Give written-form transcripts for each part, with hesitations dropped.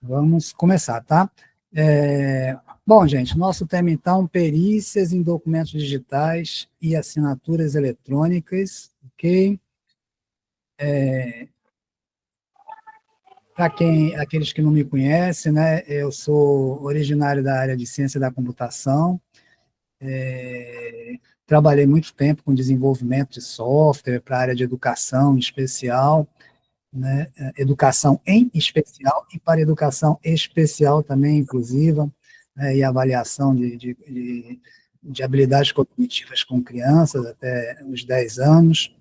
Vamos começar, tá? Bom, gente, nosso tema, então, perícias em documentos digitais e assinaturas eletrônicas, ok? Para aqueles que não me conhecem, né, eu sou originário da área de ciência da computação, trabalhei muito tempo com desenvolvimento de software para a área de educação em especial, né, educação em especial e para educação especial também inclusiva, né, e avaliação de habilidades cognitivas com crianças até os 10 anos,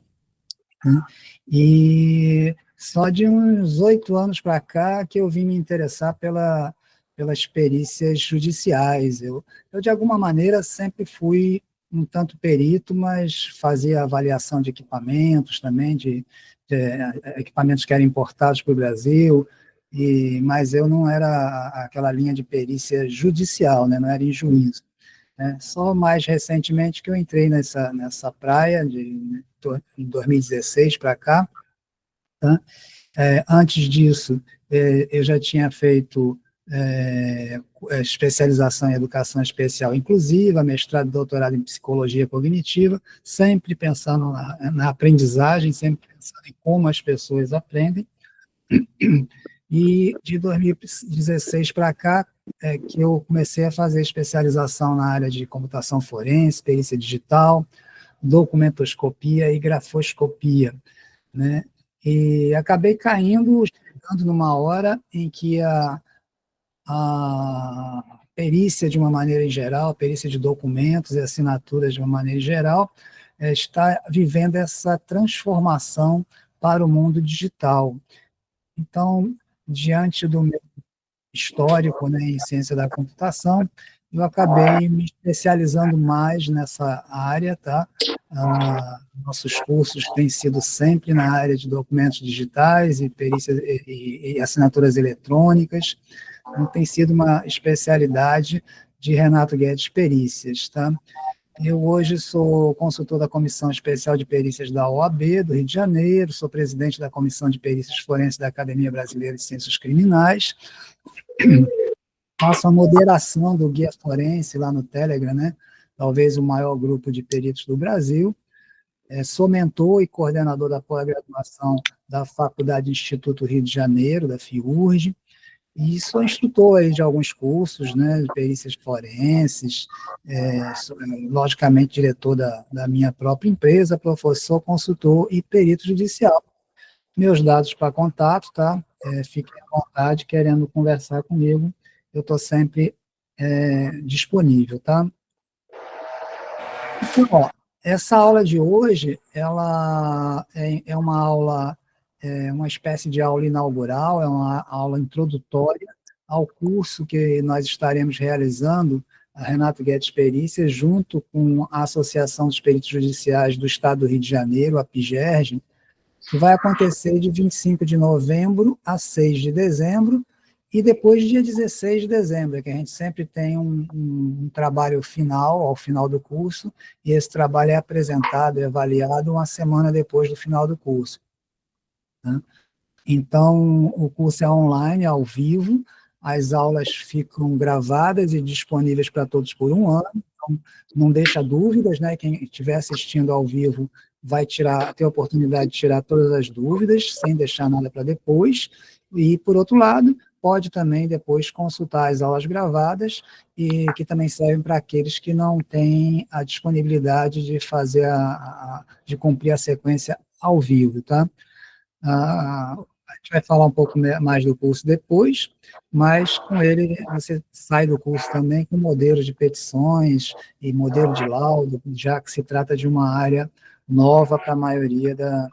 né, e só de uns 8 anos para cá que eu vim me interessar pelas perícias judiciais. Eu, de alguma maneira, sempre fui um tanto perito, mas fazia avaliação de equipamentos também, de equipamentos que eram importados para o Brasil, mas eu não era aquela linha de perícia judicial, né? Não era em juízo. Né? Só mais recentemente que eu entrei nessa praia, em 2016 para cá. Tá? Antes disso, eu já tinha feito especialização em educação especial inclusiva, mestrado e doutorado em psicologia cognitiva, sempre pensando na aprendizagem, sempre pensando em como as pessoas aprendem. E de 2016 para cá, que eu comecei a fazer especialização na área de computação forense, perícia digital, documentoscopia e grafoscopia, né? E acabei chegando numa hora em que a perícia de uma maneira em geral, a perícia de documentos e assinaturas de uma maneira em geral, está vivendo essa transformação para o mundo digital. Então, diante do meu histórico, né, em ciência da computação, eu acabei me especializando mais nessa área, tá? Nossos cursos têm sido sempre na área de documentos digitais e perícias e assinaturas eletrônicas. Então, tem sido uma especialidade de Renato Guedes Perícias, tá? Eu hoje sou consultor da Comissão Especial de Perícias da OAB, do Rio de Janeiro, sou presidente da Comissão de Perícias Forenses da Academia Brasileira de Ciências Criminais, faço a moderação do Guia Forense lá no Telegram, né? Talvez o maior grupo de peritos do Brasil. Sou mentor e coordenador da pós-graduação da Faculdade Instituto Rio de Janeiro, da FIURJ, e sou instrutor aí de alguns cursos, né, de perícias forenses, sou, logicamente diretor da minha própria empresa, professor, consultor e perito judicial. Meus dados para contato, tá? Fiquem à vontade, querendo conversar comigo, eu estou sempre disponível, tá? Então, ó, essa aula de hoje, ela é uma aula, uma espécie de aula inaugural, é uma aula introdutória ao curso que nós estaremos realizando, a Renato Guedes Perícias, junto com a Associação dos Peritos Judiciais do Estado do Rio de Janeiro, a PIGERJ, que vai acontecer de 25 de novembro a 6 de dezembro, e depois dia 16 de dezembro, que a gente sempre tem um trabalho final, ao final do curso, e esse trabalho é apresentado e avaliado uma semana depois do final do curso. Né? Então, o curso é online, ao vivo, as aulas ficam gravadas e disponíveis para todos por um ano, então não deixa dúvidas, né? Quem estiver assistindo ao vivo vai ter a oportunidade de tirar todas as dúvidas, sem deixar nada para depois, e, por outro lado, pode também depois consultar as aulas gravadas, e que também servem para aqueles que não têm a disponibilidade de fazer de cumprir a sequência ao vivo, tá? A gente vai falar um pouco mais do curso depois, mas com ele você sai do curso também com modelos de petições e modelo de laudo, já que se trata de uma área nova para a maioria das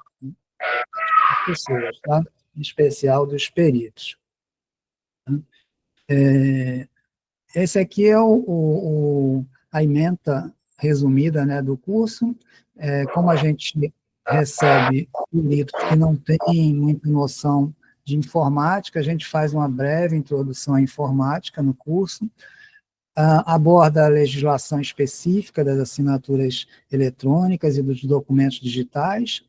pessoas, tá? Em especial dos peritos. Esse aqui é a ementa resumida, né, do curso. Como a gente recebe peritos que não têm muita noção de informática, a gente faz uma breve introdução à informática no curso, aborda a legislação específica das assinaturas eletrônicas e dos documentos digitais,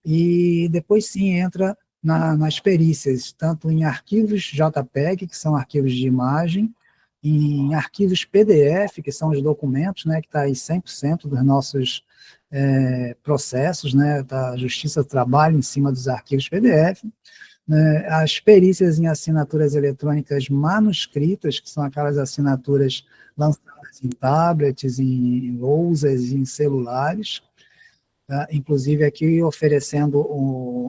e depois sim entra nas perícias, tanto em arquivos JPEG, que são arquivos de imagem, em arquivos PDF, que são os documentos, né, que está aí 100% dos nossos processos, né, da Justiça do Trabalho em cima dos arquivos PDF, né, as perícias em assinaturas eletrônicas manuscritas, que são aquelas assinaturas lançadas em tablets, em lousas, em celulares, tá? Inclusive aqui oferecendo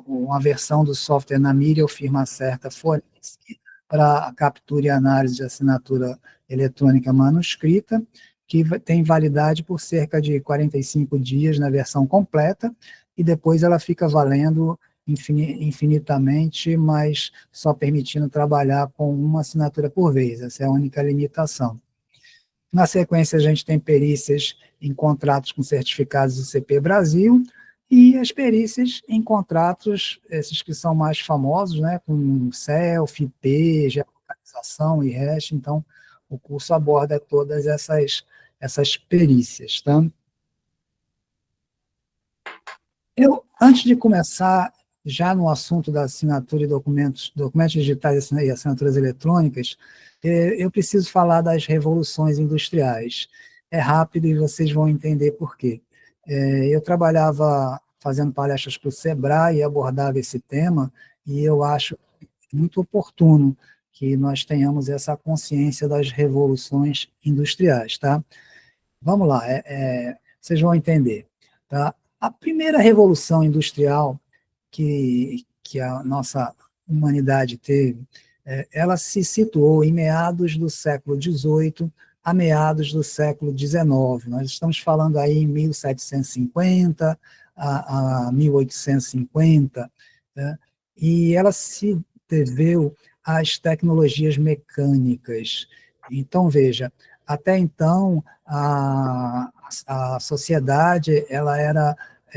uma versão do software na mídia ou firma certa Forensic para captura e análise de assinatura eletrônica manuscrita, que tem validade por cerca de 45 dias na versão completa, e depois ela fica valendo infinitamente, mas só permitindo trabalhar com uma assinatura por vez. Essa é a única limitação. Na sequência, a gente tem perícias em contratos com certificados do CP Brasil e as perícias em contratos, esses que são mais famosos, né, com CELF, IP, geolocalização e hash. Então, o curso aborda todas essas perícias. Tá? Antes de começar, já no assunto da assinatura e documentos digitais e assinaturas eletrônicas, eu preciso falar das revoluções industriais. É rápido e vocês vão entender por quê. Eu trabalhava fazendo palestras para o Sebrae e abordava esse tema, e eu acho muito oportuno que nós tenhamos essa consciência das revoluções industriais. Tá? Vamos lá, vocês vão entender. Tá? A primeira revolução industrial que a nossa humanidade teve, ela se situou em meados do século XVIII a meados do século XIX. Nós estamos falando aí em 1750 a 1850, né? E ela se deveu às tecnologias mecânicas. Então, veja, até então, a sociedade ela era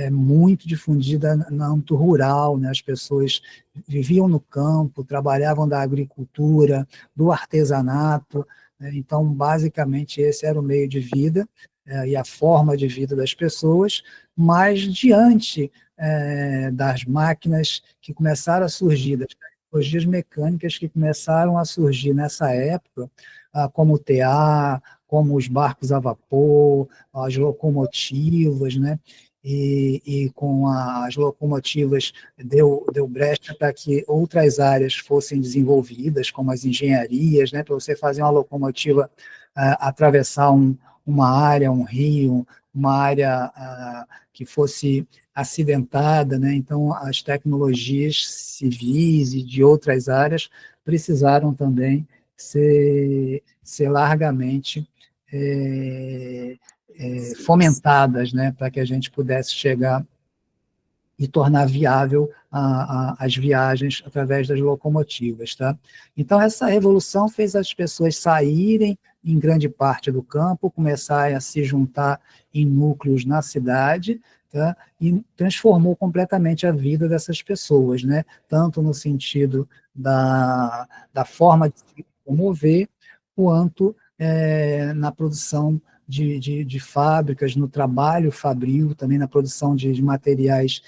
muito difundida no âmbito rural, né? As pessoas viviam no campo, trabalhavam da agricultura, do artesanato, né? Então, basicamente, esse era o meio de vida e a forma de vida das pessoas, mas diante das máquinas que começaram a surgir, das tecnologias mecânicas que começaram a surgir nessa época, como o TA, como os barcos a vapor, as locomotivas, né? E com as locomotivas deu brecha para que outras áreas fossem desenvolvidas, como as engenharias, né? Para você fazer uma locomotiva atravessar uma área, um rio, uma área que fosse acidentada, né? Então as tecnologias civis e de outras áreas precisaram também ser largamente fomentadas, né, para que a gente pudesse chegar e tornar viável as viagens através das locomotivas. Tá? Então, essa revolução fez as pessoas saírem em grande parte do campo, começarem a se juntar em núcleos na cidade, tá? E transformou completamente a vida dessas pessoas, né? Tanto no sentido da forma de se promover, quanto na produção de fábricas, no trabalho fabril, também na produção de materiais,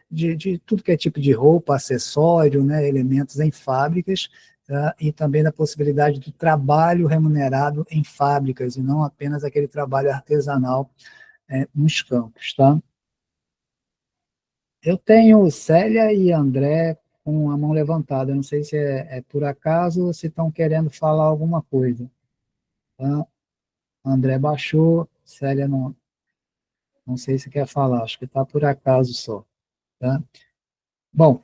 de tudo que é tipo de roupa, acessório, né, elementos em fábricas, tá? E também na possibilidade do trabalho remunerado em fábricas, e não apenas aquele trabalho artesanal nos campos. Tá? Eu tenho Célia e André com a mão levantada, eu não sei se é por acaso ou se estão querendo falar alguma coisa. Tá? André baixou, Célia não sei se quer falar, acho que está por acaso só. Tá? Bom,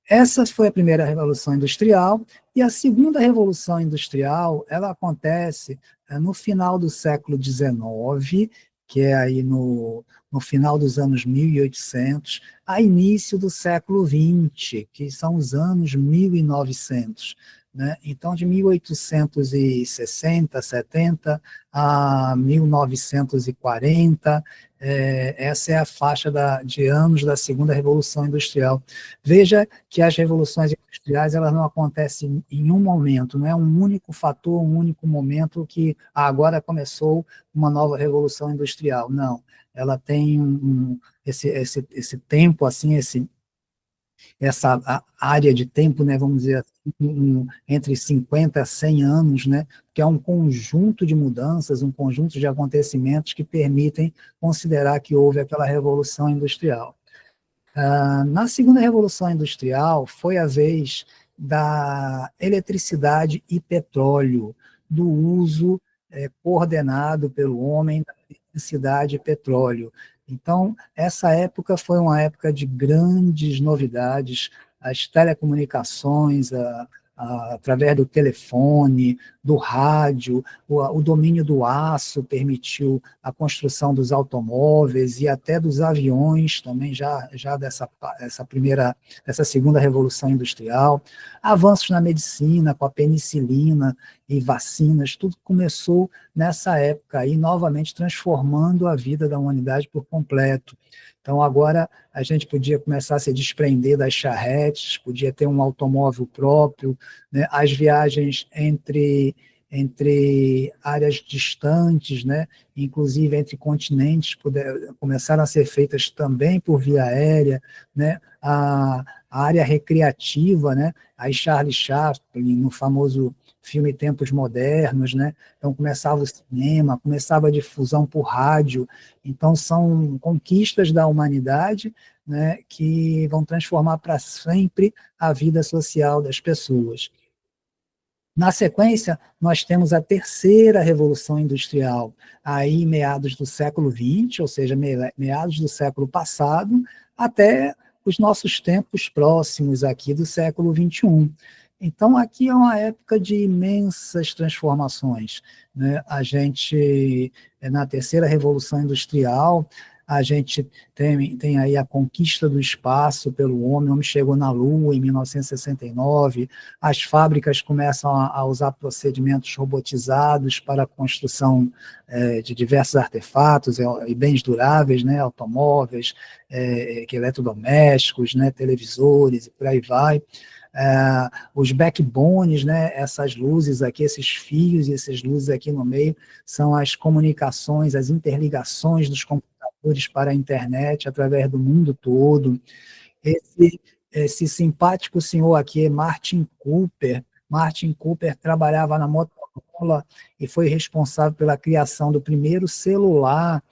essa foi a primeira revolução industrial, e a segunda revolução industrial, ela acontece no final do século XIX, que é aí no final dos anos 1800, a início do século XX, que são os anos 1900. Né? Então, de 1860, 70 a 1940, essa é a faixa de anos da segunda revolução industrial. Veja que as revoluções industriais elas não acontecem em um momento, não é um único fator, um único momento que agora começou uma nova revolução industrial. Não, ela tem esse tempo, assim, essa área de tempo, né, vamos dizer assim, entre 50 a 100 anos, né, que é um conjunto de mudanças, um conjunto de acontecimentos que permitem considerar que houve aquela revolução industrial. Na segunda revolução industrial foi a vez da eletricidade e petróleo, do uso coordenado pelo homem da eletricidade e petróleo. Então, essa época foi uma época de grandes novidades, as telecomunicações, através do telefone, do rádio, o domínio do aço permitiu a construção dos automóveis e até dos aviões, também já dessa segunda revolução industrial, avanços na medicina, com a penicilina e vacinas, tudo começou nessa época aí, novamente transformando a vida da humanidade por completo. Então, agora a gente podia começar a se desprender das charretes, podia ter um automóvel próprio, né? As viagens entre áreas distantes, né? Inclusive entre continentes, começaram a ser feitas também por via aérea, né? A área recreativa, né? Aí Charlie Chaplin, no famoso filme Tempos Modernos, né? Então começava o cinema, começava a difusão por rádio. Então são conquistas da humanidade, né, que vão transformar para sempre a vida social das pessoas. Na sequência, nós temos a terceira revolução industrial, aí meados do século XX, ou seja, meados do século passado, até os nossos tempos próximos aqui do século XXI. Então, aqui é uma época de imensas transformações, né? A gente, na terceira revolução industrial, a gente tem aí a conquista do espaço pelo homem, o homem chegou na Lua em 1969, as fábricas começam a usar procedimentos robotizados para a construção de diversos artefatos e bens duráveis, né, automóveis, eletrodomésticos, né, televisores e por aí vai. Os backbones, né, essas luzes aqui, esses fios e essas luzes aqui no meio, são as comunicações, as interligações dos computadores para a internet através do mundo todo. Esse simpático senhor aqui é Martin Cooper. Martin Cooper trabalhava na Motorola e foi responsável pela criação do primeiro celular,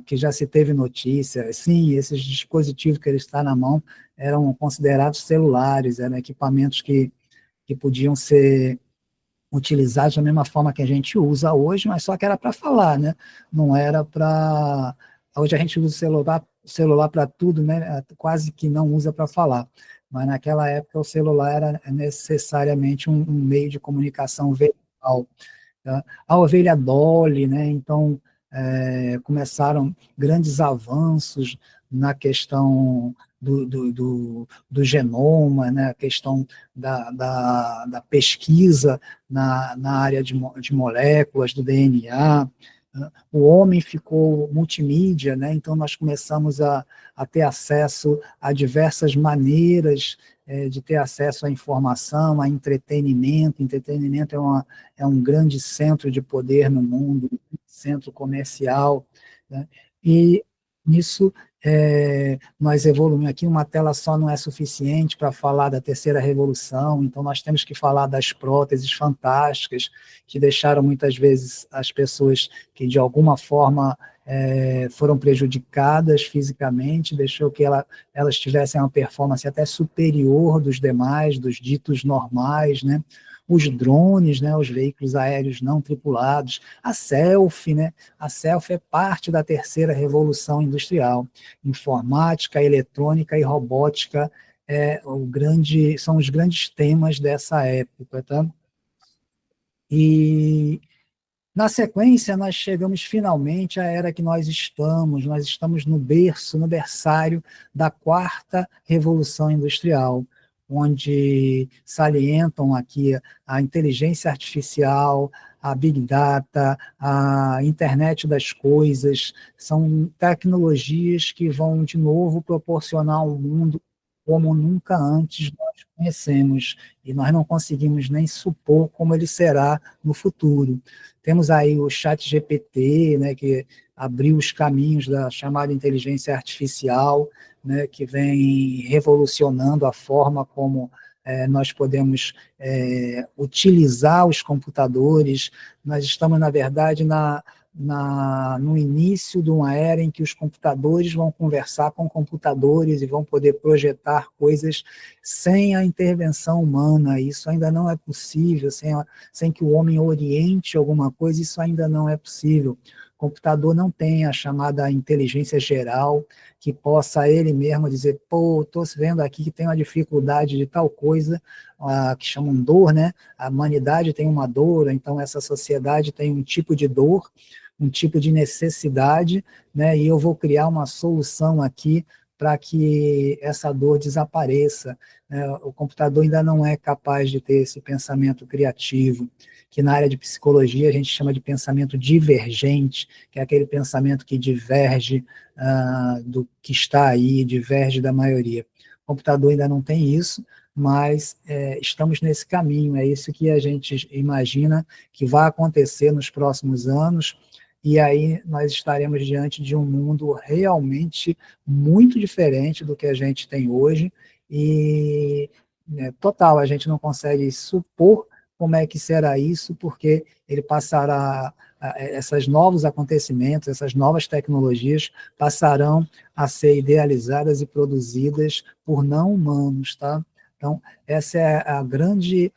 que já se teve notícia. Sim, esses dispositivos que ele está na mão eram considerados celulares, eram equipamentos que podiam ser utilizados da mesma forma que a gente usa hoje, mas só que era para falar, né? Não era para... Hoje a gente usa o celular para tudo, né? Quase que não usa para falar. Mas naquela época o celular era necessariamente um meio de comunicação verbal. Tá? A ovelha Dolly, né? Então começaram grandes avanços na questão do genoma, né? A questão da pesquisa na área de moléculas, do DNA. O homem ficou multimídia, né? Então nós começamos a ter acesso a diversas maneiras de ter acesso à informação, a entretenimento. Entretenimento é um grande centro de poder no mundo, centro comercial, né? E nisso nós evoluímos aqui, uma tela só não é suficiente para falar da terceira revolução, então nós temos que falar das próteses fantásticas, que deixaram muitas vezes as pessoas que de alguma forma foram prejudicadas fisicamente, deixou que elas tivessem uma performance até superior dos demais, dos ditos normais, né? Os drones, né, os veículos aéreos não tripulados, a selfie, né? A selfie é parte da terceira revolução industrial. Informática, eletrônica e robótica são os grandes temas dessa época, tá? E na sequência, nós chegamos finalmente à era que nós estamos no berço, no berçário da quarta revolução industrial, onde salientam aqui a inteligência artificial, a Big Data, a internet das coisas, são tecnologias que vão, de novo, proporcionar um mundo como nunca antes nós conhecemos, e nós não conseguimos nem supor como ele será no futuro. Temos aí o ChatGPT, né, que abriu os caminhos da chamada inteligência artificial, né, que vem revolucionando a forma como nós podemos utilizar os computadores. Nós estamos, na verdade, no início de uma era em que os computadores vão conversar com computadores e vão poder projetar coisas sem a intervenção humana. Isso ainda não é possível, sem que o homem oriente alguma coisa, isso ainda não é possível. O computador não tem a chamada inteligência geral, que possa ele mesmo dizer, pô, estou vendo aqui que tem uma dificuldade de tal coisa, que chamam dor, né? A humanidade tem uma dor, então essa sociedade tem um tipo de dor, um tipo de necessidade, né? E eu vou criar uma solução aqui para que essa dor desapareça. O computador ainda não é capaz de ter esse pensamento criativo, que na área de psicologia a gente chama de pensamento divergente, que é aquele pensamento que diverge do que está aí, diverge da maioria. O computador ainda não tem isso, mas estamos nesse caminho, é isso que a gente imagina que vai acontecer nos próximos anos, e aí nós estaremos diante de um mundo realmente muito diferente do que a gente tem hoje, e total, a gente não consegue supor como é que será isso, porque ele passará, esses novos acontecimentos, essas novas tecnologias passarão a ser idealizadas e produzidas por não humanos, tá? Então, essa é a grande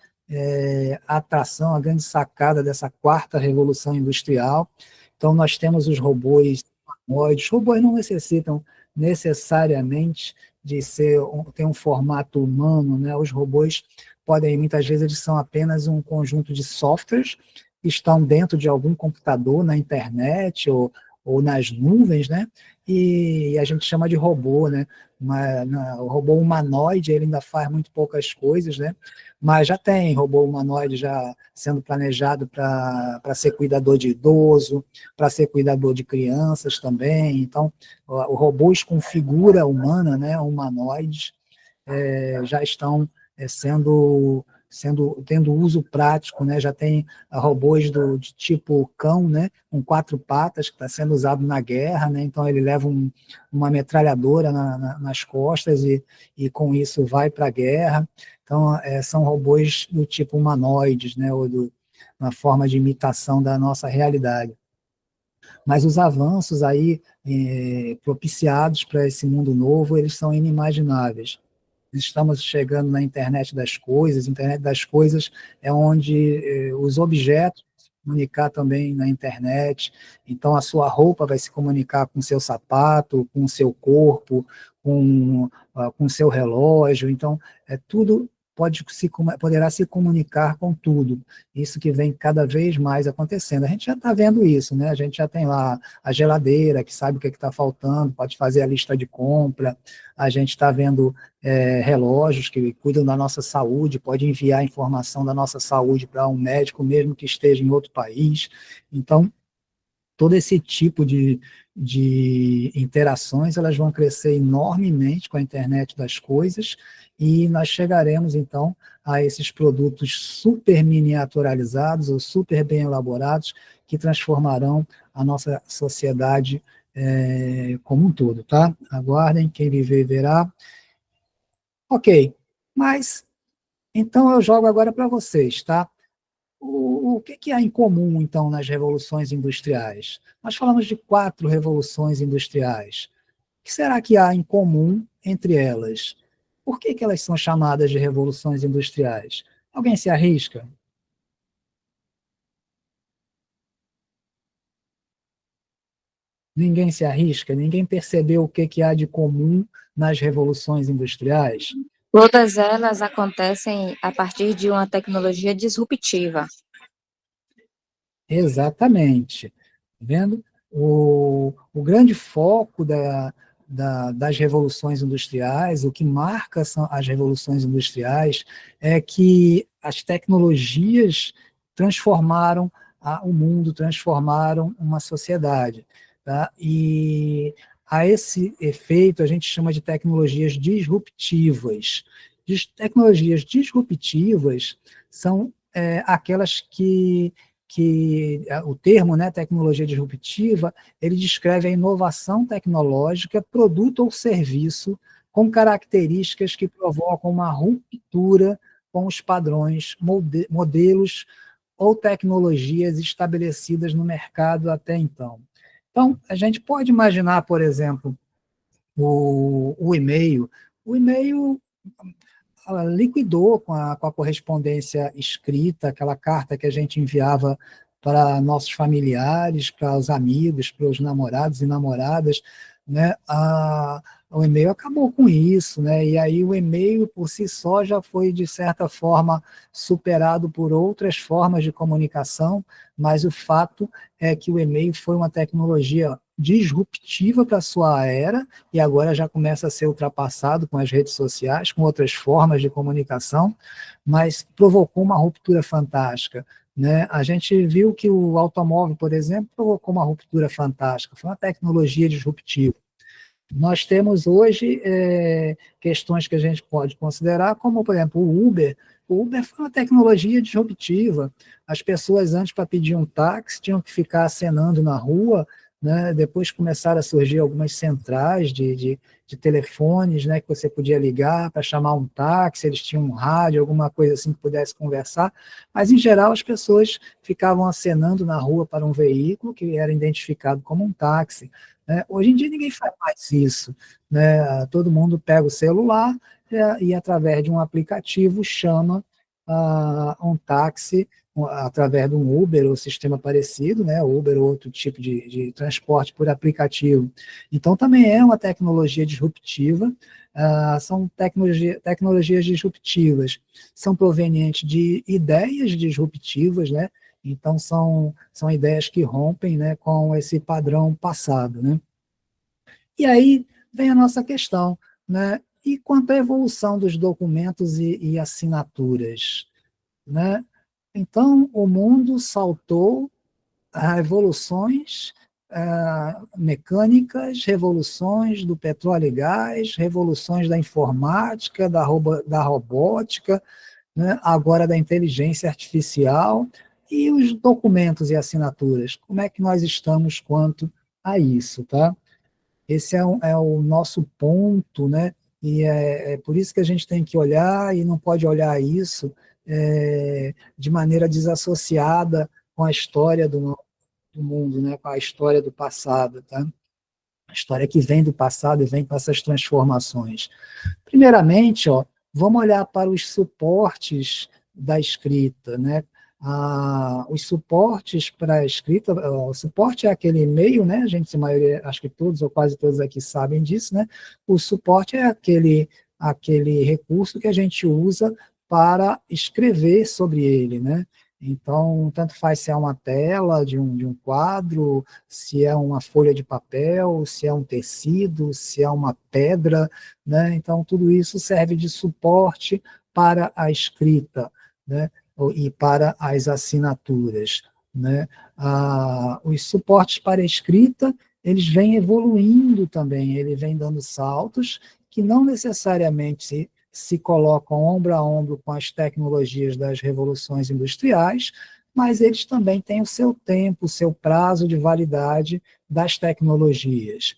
atração, a grande sacada dessa quarta revolução industrial. Então, nós temos os robôs humanoides. Os robôs não necessitam necessariamente de ter um formato humano, né? Os robôs podem, muitas vezes, eles são apenas um conjunto de softwares que estão dentro de algum computador, na internet ou nas nuvens, né? E a gente chama de robô, né? O robô humanoide, ele ainda faz muito poucas coisas, né? Mas já tem robô humanoide já sendo planejado para ser cuidador de idoso, para ser cuidador de crianças também. Então, robôs com figura humana, né, humanoides, já estão tendo uso prático, né? Já tem robôs de tipo cão, né? Com 4 patas, que está sendo usado na guerra, né? Então ele leva uma metralhadora nas costas e com isso vai para a guerra. Então são robôs do tipo humanoides, né? Ou uma forma de imitação da nossa realidade. Mas os avanços aí propiciados para esse mundo novo, eles são inimagináveis. Estamos chegando na internet das coisas é onde os objetos vão se comunicar também na internet, então a sua roupa vai se comunicar com o seu sapato, com o seu corpo, com o seu relógio, então tudo poderá se comunicar com tudo, isso que vem cada vez mais acontecendo. A gente já está vendo isso, né? A gente já tem lá a geladeira, que sabe o que está faltando, pode fazer a lista de compra, a gente está vendo relógios que cuidam da nossa saúde, pode enviar informação da nossa saúde para um médico, mesmo que esteja em outro país. Então, todo esse tipo de interações, elas vão crescer enormemente com a internet das coisas, e nós chegaremos, então, a esses produtos super miniaturalizados ou super bem elaborados, que transformarão a nossa sociedade como um todo, tá? Aguardem, quem viver verá. Ok, mas então eu jogo agora para vocês, tá? O que há em comum, então, nas revoluções industriais? Nós falamos de 4 revoluções industriais. O que será que há em comum entre elas? Por que elas são chamadas de revoluções industriais? Alguém se arrisca? Ninguém se arrisca? Ninguém percebeu o que há de comum nas revoluções industriais? Todas elas acontecem a partir de uma tecnologia disruptiva. Exatamente. Tá vendo? O grande foco das revoluções industriais, o que marca as revoluções industriais, é que as tecnologias transformaram o mundo, transformaram uma sociedade. Tá? E a esse efeito a gente chama de tecnologias disruptivas. Tecnologias disruptivas são aquelas que o termo, né, tecnologia disruptiva, ele descreve a inovação tecnológica, produto ou serviço com características que provocam uma ruptura com os padrões, modelos ou tecnologias estabelecidas no mercado até então. Então, a gente pode imaginar, por exemplo, o e-mail. O e-mail liquidou com a correspondência escrita, aquela carta que a gente enviava para nossos familiares, para os amigos, para os namorados e namoradas, né? O e-mail acabou com isso, né? E aí o e-mail por si só já foi, de certa forma, superado por outras formas de comunicação, mas o fato é que o e-mail foi uma tecnologia disruptiva para a sua era, e agora já começa a ser ultrapassado com as redes sociais, com outras formas de comunicação, mas provocou uma ruptura fantástica, né? A gente viu que o automóvel, por exemplo, provocou uma ruptura fantástica, foi uma tecnologia disruptiva. Nós temos hoje questões que a gente pode considerar, como, por exemplo, o Uber. O Uber foi uma tecnologia disruptiva. As pessoas, antes, para pedir um táxi, tinham que ficar acenando na rua, né? Depois começaram a surgir algumas centrais de telefones, né, que você podia ligar para chamar um táxi, eles tinham um rádio, alguma coisa assim que pudesse conversar, mas, em geral, as pessoas ficavam acenando na rua para um veículo que era identificado como um táxi. Hoje em dia ninguém faz mais isso, né? Todo mundo pega o celular e através de um aplicativo chama um táxi através de um Uber ou sistema parecido, né? Uber ou outro tipo de transporte por aplicativo. Então também é uma tecnologia disruptiva, são tecnologias disruptivas, são provenientes de ideias disruptivas, né? Então, são ideias que rompem, né, com esse padrão passado, né? E aí vem a nossa questão, né? E quanto à evolução dos documentos e assinaturas, né? Então, o mundo saltou a revoluções mecânicas, revoluções do petróleo e gás, revoluções da informática, da robótica, né? Agora da inteligência artificial. E os documentos e assinaturas, como é que nós estamos quanto a isso, tá? Esse é o nosso ponto, né? E é por isso que a gente tem que olhar e não pode olhar isso de maneira desassociada com a história do mundo, né? Com a história do passado, tá? A história que vem do passado e vem com essas transformações. Primeiramente, vamos olhar para os suportes da escrita, né? Os suportes para a escrita, o suporte é aquele e-mail, né? A gente, a maioria, acho que todos ou quase todos aqui sabem disso, né? O suporte é aquele recurso que a gente usa para escrever sobre ele, né? Então, tanto faz se é uma tela de um quadro, se é uma folha de papel, se é um tecido, se é uma pedra, né? Então, tudo isso serve de suporte para a escrita, né? E para as assinaturas, né? Os suportes para a escrita, eles vêm evoluindo também, ele vem dando saltos que não necessariamente se colocam ombro a ombro com as tecnologias das revoluções industriais, mas eles também têm o seu tempo, o seu prazo de validade das tecnologias.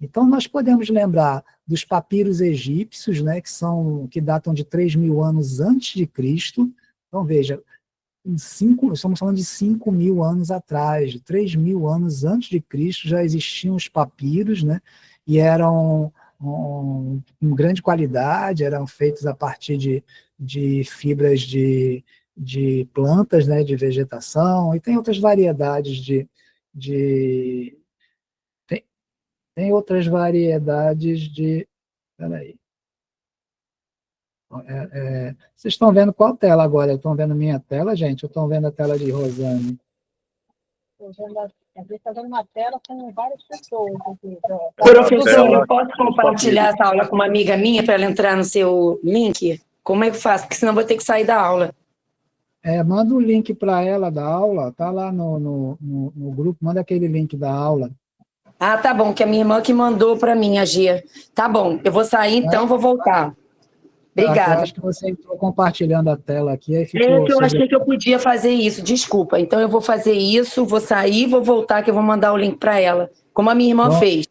Então, nós podemos lembrar dos papiros egípcios, né, que datam de 3.000 anos antes de Cristo. Então, veja, estamos falando de 5.000 anos atrás, 3.000 anos antes de Cristo já existiam os papiros, né, e eram com grande qualidade, eram feitos a partir de fibras de plantas, né, de vegetação, e tem outras variedades tem, tem outras variedades de... Peraí. Vocês estão vendo qual tela agora? Estão vendo minha tela, gente? Ou estão vendo a tela de Rosane? Está vendo uma tela com várias pessoas aqui. Professor, eu posso compartilhar essa aula com uma amiga minha para ela entrar no seu link? Como é que faço? Porque senão eu vou ter que sair da aula. Manda o link para ela da aula, tá lá no grupo, manda aquele link da aula. Ah, tá bom, que a minha irmã que mandou para mim, a Gia. Tá bom, eu vou sair então, vou voltar. Eu Obrigada. acho que você entrou compartilhando a tela aqui, aí É ficou que eu sobre... achei que eu podia fazer isso, desculpa. Então eu vou fazer isso, vou sair, vou voltar, que eu vou mandar o link para ela, como a minha irmã Pronto, fez.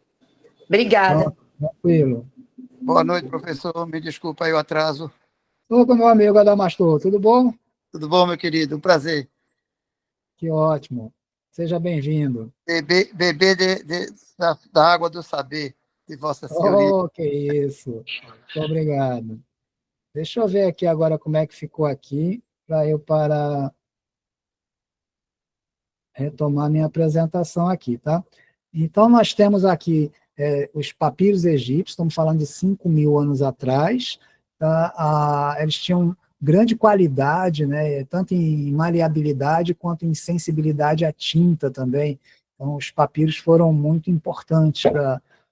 Obrigada. pronto, tranquilo. Boa noite, professor. Me desculpa aí o atraso. Opa, meu amigo Adamastor, tudo bom? Tudo bom, meu querido? Um prazer. Que ótimo. Seja bem-vindo. Beber da água do saber de Vossa Senhoria. Oh, que isso. Muito obrigado. Deixa eu ver aqui agora como é que ficou aqui, para retomar minha apresentação aqui, tá? Então, nós temos aqui os papiros egípcios, estamos falando de 5.000 anos atrás, tá? Eles tinham grande qualidade, né, tanto em maleabilidade quanto em sensibilidade à tinta também. Então, os papiros foram muito importantes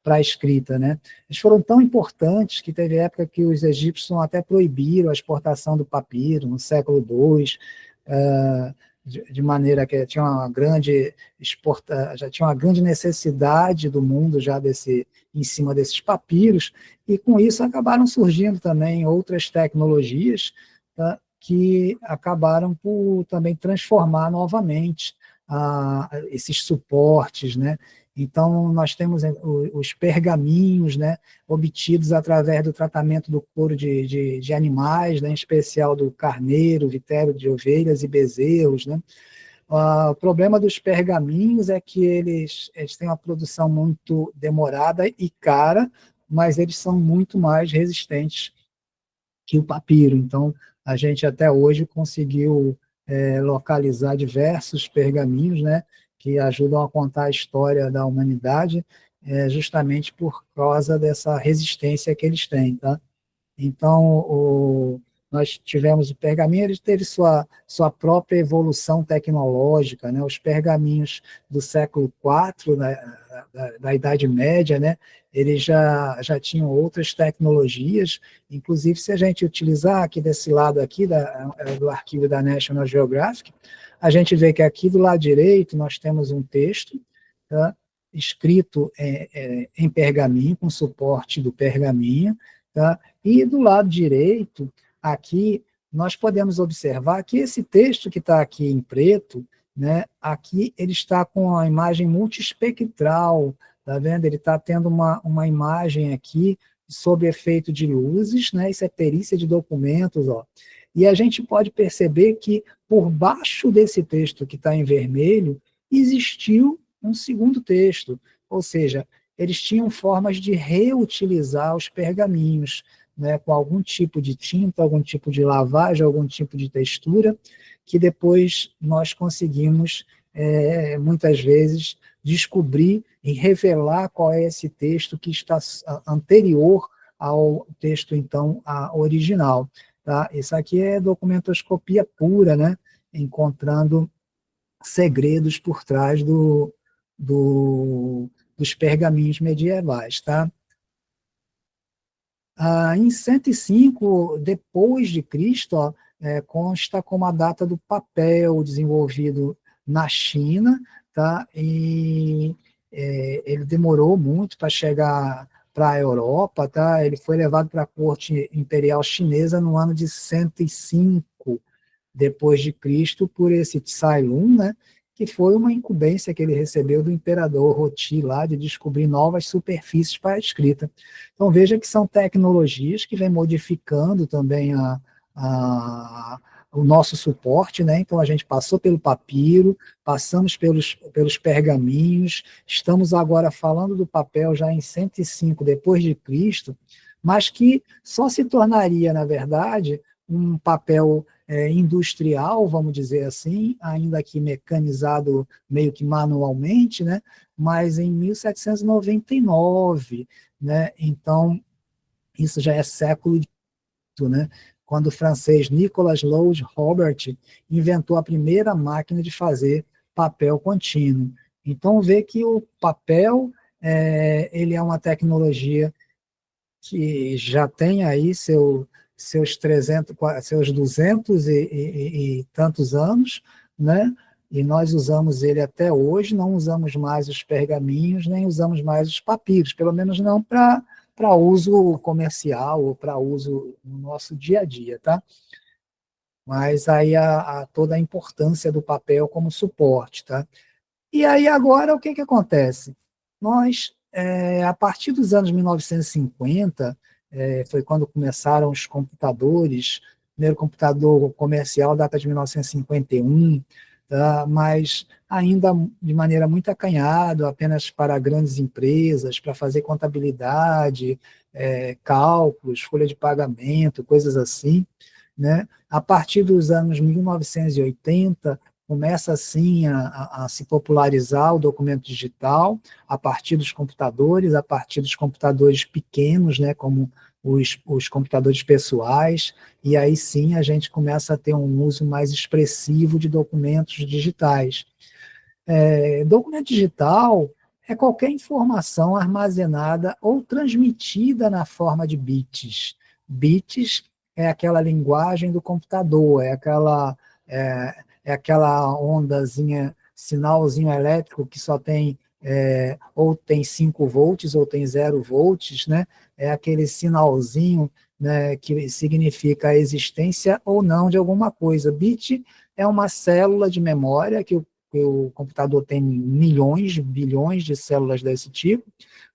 para a escrita, né? Eles foram tão importantes que teve época que os egípcios até proibiram a exportação do papiro, no século II, de maneira que tinha uma grande já tinha uma grande necessidade do mundo já em cima desses papiros, e com isso acabaram surgindo também outras tecnologias, tá, que acabaram por também transformar novamente esses suportes, né? Então, nós temos os pergaminhos, né, obtidos através do tratamento do couro de animais, né, em especial do carneiro, vitelo de ovelhas e bezerros, né? O problema dos pergaminhos é que eles têm uma produção muito demorada e cara, mas eles são muito mais resistentes que o papiro. Então, a gente até hoje conseguiu localizar diversos pergaminhos, né, que ajudam a contar a história da humanidade, justamente por causa dessa resistência que eles têm, tá? Então, nós tivemos o pergaminho, ele teve sua própria evolução tecnológica, né? Os pergaminhos do século IV, da Idade Média, né? Eles já tinham outras tecnologias, inclusive se a gente utilizar aqui desse lado aqui, do arquivo da National Geographic, a gente vê que aqui do lado direito nós temos um texto, tá, escrito em pergaminho, com suporte do pergaminho, tá? E do lado direito, aqui, nós podemos observar que esse texto que está aqui em preto, né, aqui ele está com a imagem multiespectral, tá vendo? Ele está tendo uma imagem aqui sob efeito de luzes, né? Isso é perícia de documentos, ó. E a gente pode perceber que por baixo desse texto que está em vermelho, existiu um segundo texto, ou seja, eles tinham formas de reutilizar os pergaminhos, né, com algum tipo de tinta, algum tipo de lavagem, algum tipo de textura, que depois nós conseguimos, muitas vezes, descobrir e revelar qual é esse texto que está anterior ao texto, então, original. Tá? Isso aqui é documentoscopia pura, né, encontrando segredos por trás dos pergaminhos medievais, tá? Em 105 depois de Cristo, ó, consta como a data do papel desenvolvido na China, tá? E ele demorou muito para chegar para a Europa, tá? Ele foi levado para a corte imperial chinesa no ano de 105 depois de Cristo por esse Tsai Lun, né? Que foi uma incumbência que ele recebeu do imperador Roti lá de descobrir novas superfícies para a escrita. Então veja que são tecnologias que vêm modificando também o nosso suporte, né? Então a gente passou pelo papiro, passamos pelos pergaminhos, estamos agora falando do papel já em 105 depois de Cristo, mas que só se tornaria, na verdade, um papel industrial, vamos dizer assim, ainda que mecanizado meio que manualmente, né? Mas em 1799, né? Então, isso já é século XVIII, né? Quando o francês Nicolas Louis Robert inventou a primeira máquina de fazer papel contínuo. Então, vê que o papel ele é uma tecnologia que já tem aí seus 200 e tantos anos, né? e nós usamos ele até hoje, não usamos mais os pergaminhos, nem usamos mais os papiros, pelo menos não para uso comercial ou para uso no nosso dia a dia, tá? Mas aí toda a importância do papel como suporte, tá? E aí agora o que acontece? Nós, a partir dos anos 1950, foi quando começaram os computadores. O primeiro computador comercial data de 1951, tá? Mas ainda de maneira muito acanhada, apenas para grandes empresas, para fazer contabilidade, cálculos, folha de pagamento, coisas assim, né? A partir dos anos 1980, começa assim a se popularizar o documento digital a partir dos computadores pequenos, né, como os computadores pessoais, e aí sim a gente começa a ter um uso mais expressivo de documentos digitais. Documento digital é qualquer informação armazenada ou transmitida na forma de bits. Bits é aquela linguagem do computador, é aquela ondazinha, sinalzinho elétrico que só tem, ou tem 5 volts ou tem 0 volts, né? É aquele sinalzinho, né, que significa a existência ou não de alguma coisa. Bit é uma célula de memória que o computador tem milhões, bilhões de células desse tipo,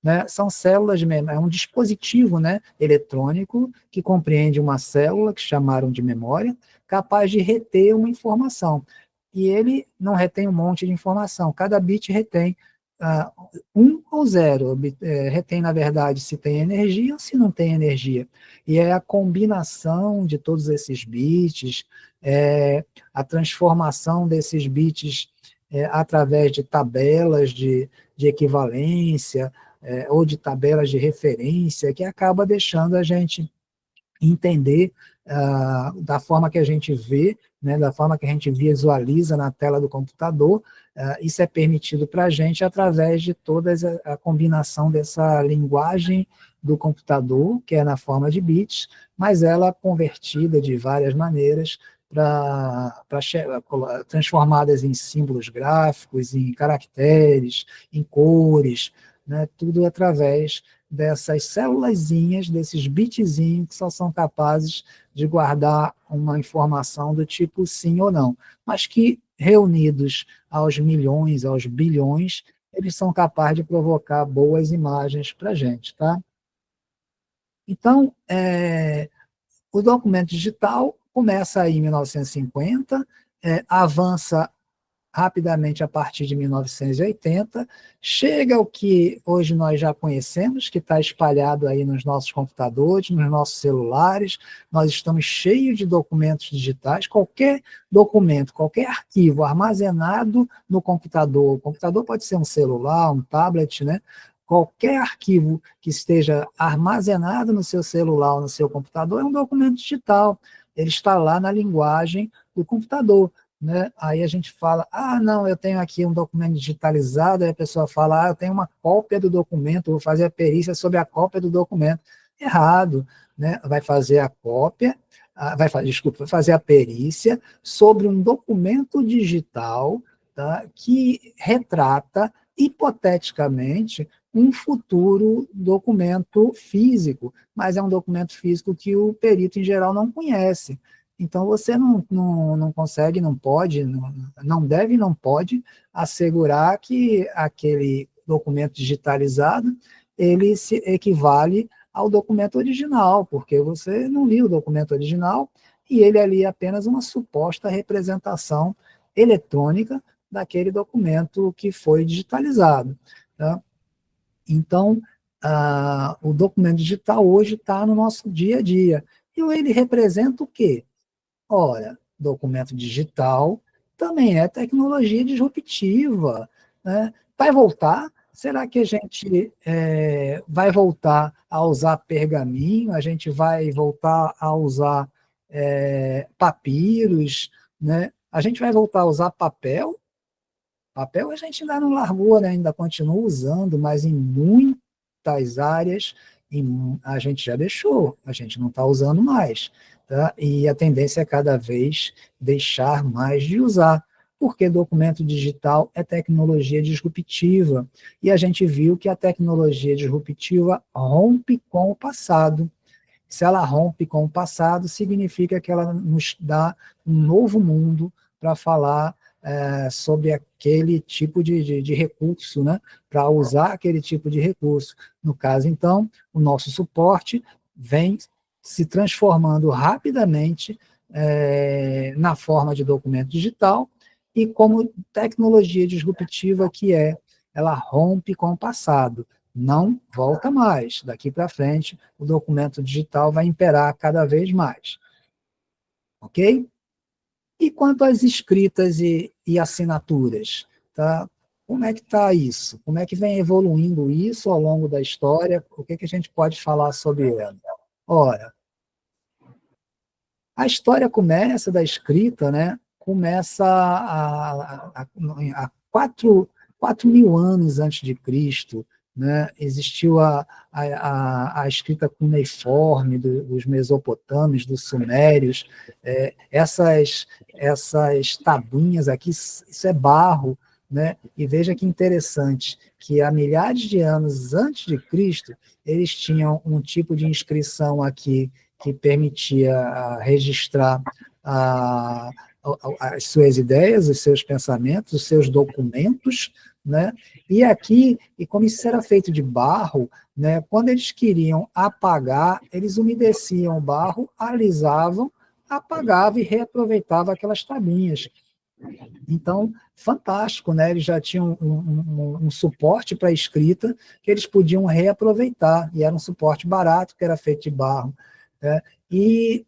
né? São células de memória, é um dispositivo, né, eletrônico que compreende uma célula, que chamaram de memória, capaz de reter uma informação. E ele não retém um monte de informação, cada bit retém 1 ou 0, retém, na verdade, se tem energia ou se não tem energia. E é a combinação de todos esses bits, a transformação desses bits através de tabelas de equivalência, ou de tabelas de referência, que acaba deixando a gente entender da forma que a gente vê, né, da forma que a gente visualiza na tela do computador. Isso é permitido para a gente através de toda a combinação dessa linguagem do computador, que é na forma de bits, mas ela convertida de várias maneiras, transformadas em símbolos gráficos, em caracteres, em cores, né, tudo através dessas célulazinhas, desses bitzinhos que só são capazes de guardar uma informação do tipo sim ou não, mas que, reunidos aos milhões, aos bilhões, eles são capazes de provocar boas imagens para a gente, tá? Então, o documento digital começa aí em 1950, avança rapidamente a partir de 1980, chega ao que hoje nós já conhecemos, que está espalhado aí nos nossos computadores, nos nossos celulares. Nós estamos cheios de documentos digitais, qualquer documento, qualquer arquivo armazenado no computador. O computador pode ser um celular, um tablet, né? Qualquer arquivo que esteja armazenado no seu celular ou no seu computador é um documento digital. Ele está lá na linguagem do computador, né? Aí a gente fala, não, eu tenho aqui um documento digitalizado, aí a pessoa fala, eu tenho uma cópia do documento, vou fazer a perícia sobre a cópia do documento. Errado, né? Vai fazer a cópia, vai fazer a perícia sobre um documento digital, tá, que retrata, hipoteticamente, um futuro documento físico, mas é um documento físico que o perito, em geral, não conhece. Então, você não consegue, não pode, não deve e não pode assegurar que aquele documento digitalizado, ele se equivale ao documento original, porque você não viu o documento original e ele ali é apenas uma suposta representação eletrônica daquele documento que foi digitalizado, tá? Então, o documento digital hoje está no nosso dia a dia. E ele representa o quê? Ora, documento digital também é tecnologia disruptiva, né? Vai voltar? Será que a gente vai voltar a usar pergaminho? A gente vai voltar a usar papiros, né? A gente vai voltar a usar papel? Papel a gente ainda não largou, né? Ainda continua usando, mas em muitas áreas a gente já deixou, a gente não está usando mais, tá? E a tendência é cada vez deixar mais de usar. Porque documento digital é tecnologia disruptiva, e a gente viu que a tecnologia disruptiva rompe com o passado. Se ela rompe com o passado, significa que ela nos dá um novo mundo para falar sobre aquele tipo de recurso, né? Para usar aquele tipo de recurso. No caso, então, o nosso suporte vem se transformando rapidamente na forma de documento digital, e como tecnologia disruptiva que ela rompe com o passado, não volta mais. Daqui para frente, o documento digital vai imperar cada vez mais. Ok? E quanto às escritas e assinaturas? Tá? Como é que está isso? Como é que vem evoluindo isso ao longo da história? O que a gente pode falar sobre ela? Ora, a história começa da escrita, né? Começa há 4.000 anos antes de Cristo, né? Existiu a escrita cuneiforme dos mesopotâmios, dos sumérios, essas tabuinhas aqui, isso é barro, né? E veja que interessante, que há milhares de anos antes de Cristo, eles tinham um tipo de inscrição aqui que permitia registrar as suas ideias, os seus pensamentos, os seus documentos, né? E aqui, e como isso era feito de barro, né, quando eles queriam apagar, eles umedeciam o barro, alisavam, apagavam e reaproveitavam aquelas tabinhas. Então, fantástico, né? Eles já tinham um suporte para a escrita que eles podiam reaproveitar, e era um suporte barato, que era feito de barro. Né? E,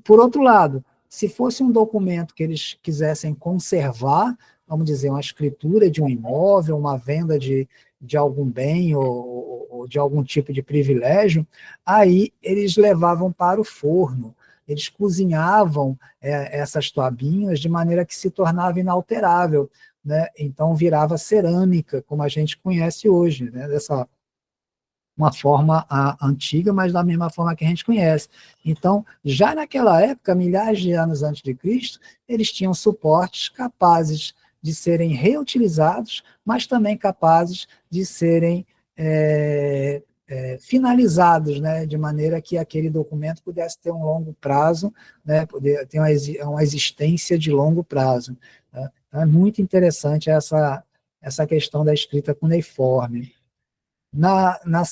por outro lado, se fosse um documento que eles quisessem conservar, vamos dizer, uma escritura de um imóvel, uma venda de algum bem ou de algum tipo de privilégio, aí eles levavam para o forno. Eles cozinhavam essas toabinhas de maneira que se tornava inalterável, né? Então virava cerâmica, como a gente conhece hoje, né? Uma forma antiga, mas da mesma forma que a gente conhece. Então, já naquela época, milhares de anos antes de Cristo, eles tinham suportes capazes de serem reutilizados, mas também capazes de serem finalizados, né, de maneira que aquele documento pudesse ter um longo prazo, né, poder ter uma existência de longo prazo. Né? Então, é muito interessante essa questão da escrita cuneiforme. Na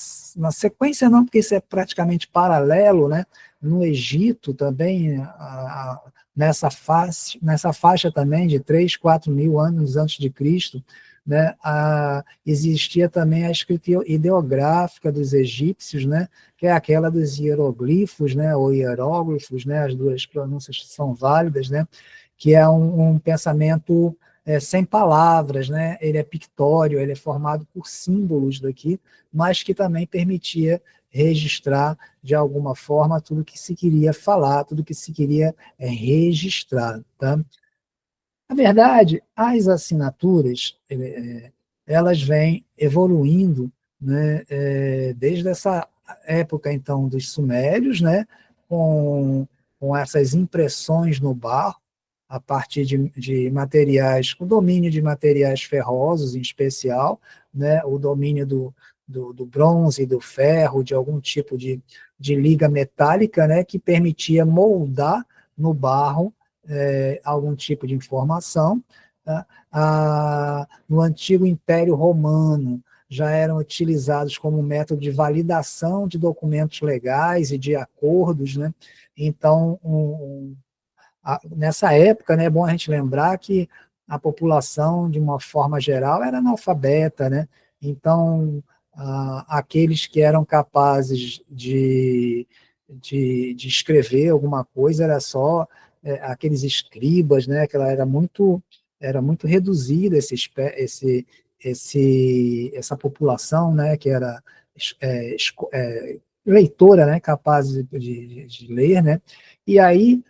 sequência não, porque isso é praticamente paralelo, né? No Egito também, nessa faixa também de 3.000, 4.000 anos antes de Cristo, né? Existia também a escrita ideográfica dos egípcios, né? Que é aquela dos hieroglifos, né? Ou hieróglifos, né? As duas pronúncias são válidas, né? Que é um pensamento sem palavras, né? Ele é pictório, ele é formado por símbolos daqui, mas que também permitia registrar de alguma forma tudo que se queria falar, tudo que se queria registrar. Tá? Na verdade, as assinaturas, elas vêm evoluindo, né, desde essa época, então, dos sumérios, né, com essas impressões no barro, a partir de materiais, o domínio de materiais ferrosos em especial, né, o domínio do bronze, do ferro, de algum tipo de liga metálica, né, que permitia moldar no barro algum tipo de informação. Tá? No antigo Império Romano, já eram utilizados como método de validação de documentos legais e de acordos, né? Então, nessa época, né, é bom a gente lembrar que a população, de uma forma geral, era analfabeta, né? Então, aqueles que eram capazes de escrever alguma coisa era só aqueles escribas, né? Que ela era muito reduzida essa população, né? Que era leitora, né? Capaz de ler, né? E aí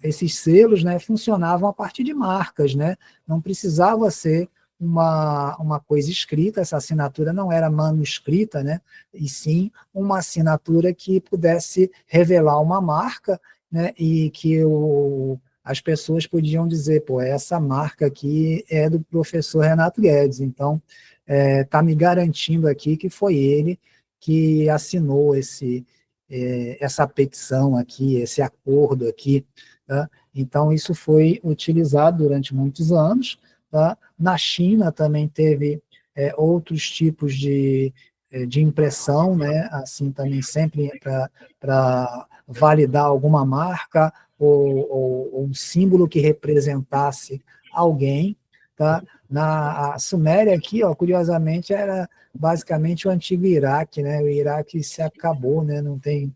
esses selos, né, funcionavam a partir de marcas, né? Não precisava ser uma coisa escrita, essa assinatura não era manuscrita, né? E sim uma assinatura que pudesse revelar uma marca, né? E que as pessoas podiam dizer, pô, essa marca aqui é do professor Renato Guedes, então está me garantindo aqui que foi ele que assinou essa petição aqui, esse acordo aqui, tá? Então, isso foi utilizado durante muitos anos, tá? Na China também teve outros tipos de impressão, né? Assim, também sempre para validar alguma marca ou um símbolo que representasse alguém, tá? A Suméria aqui, ó, curiosamente, era basicamente o antigo Iraque, né? O Iraque se acabou, né? Não tem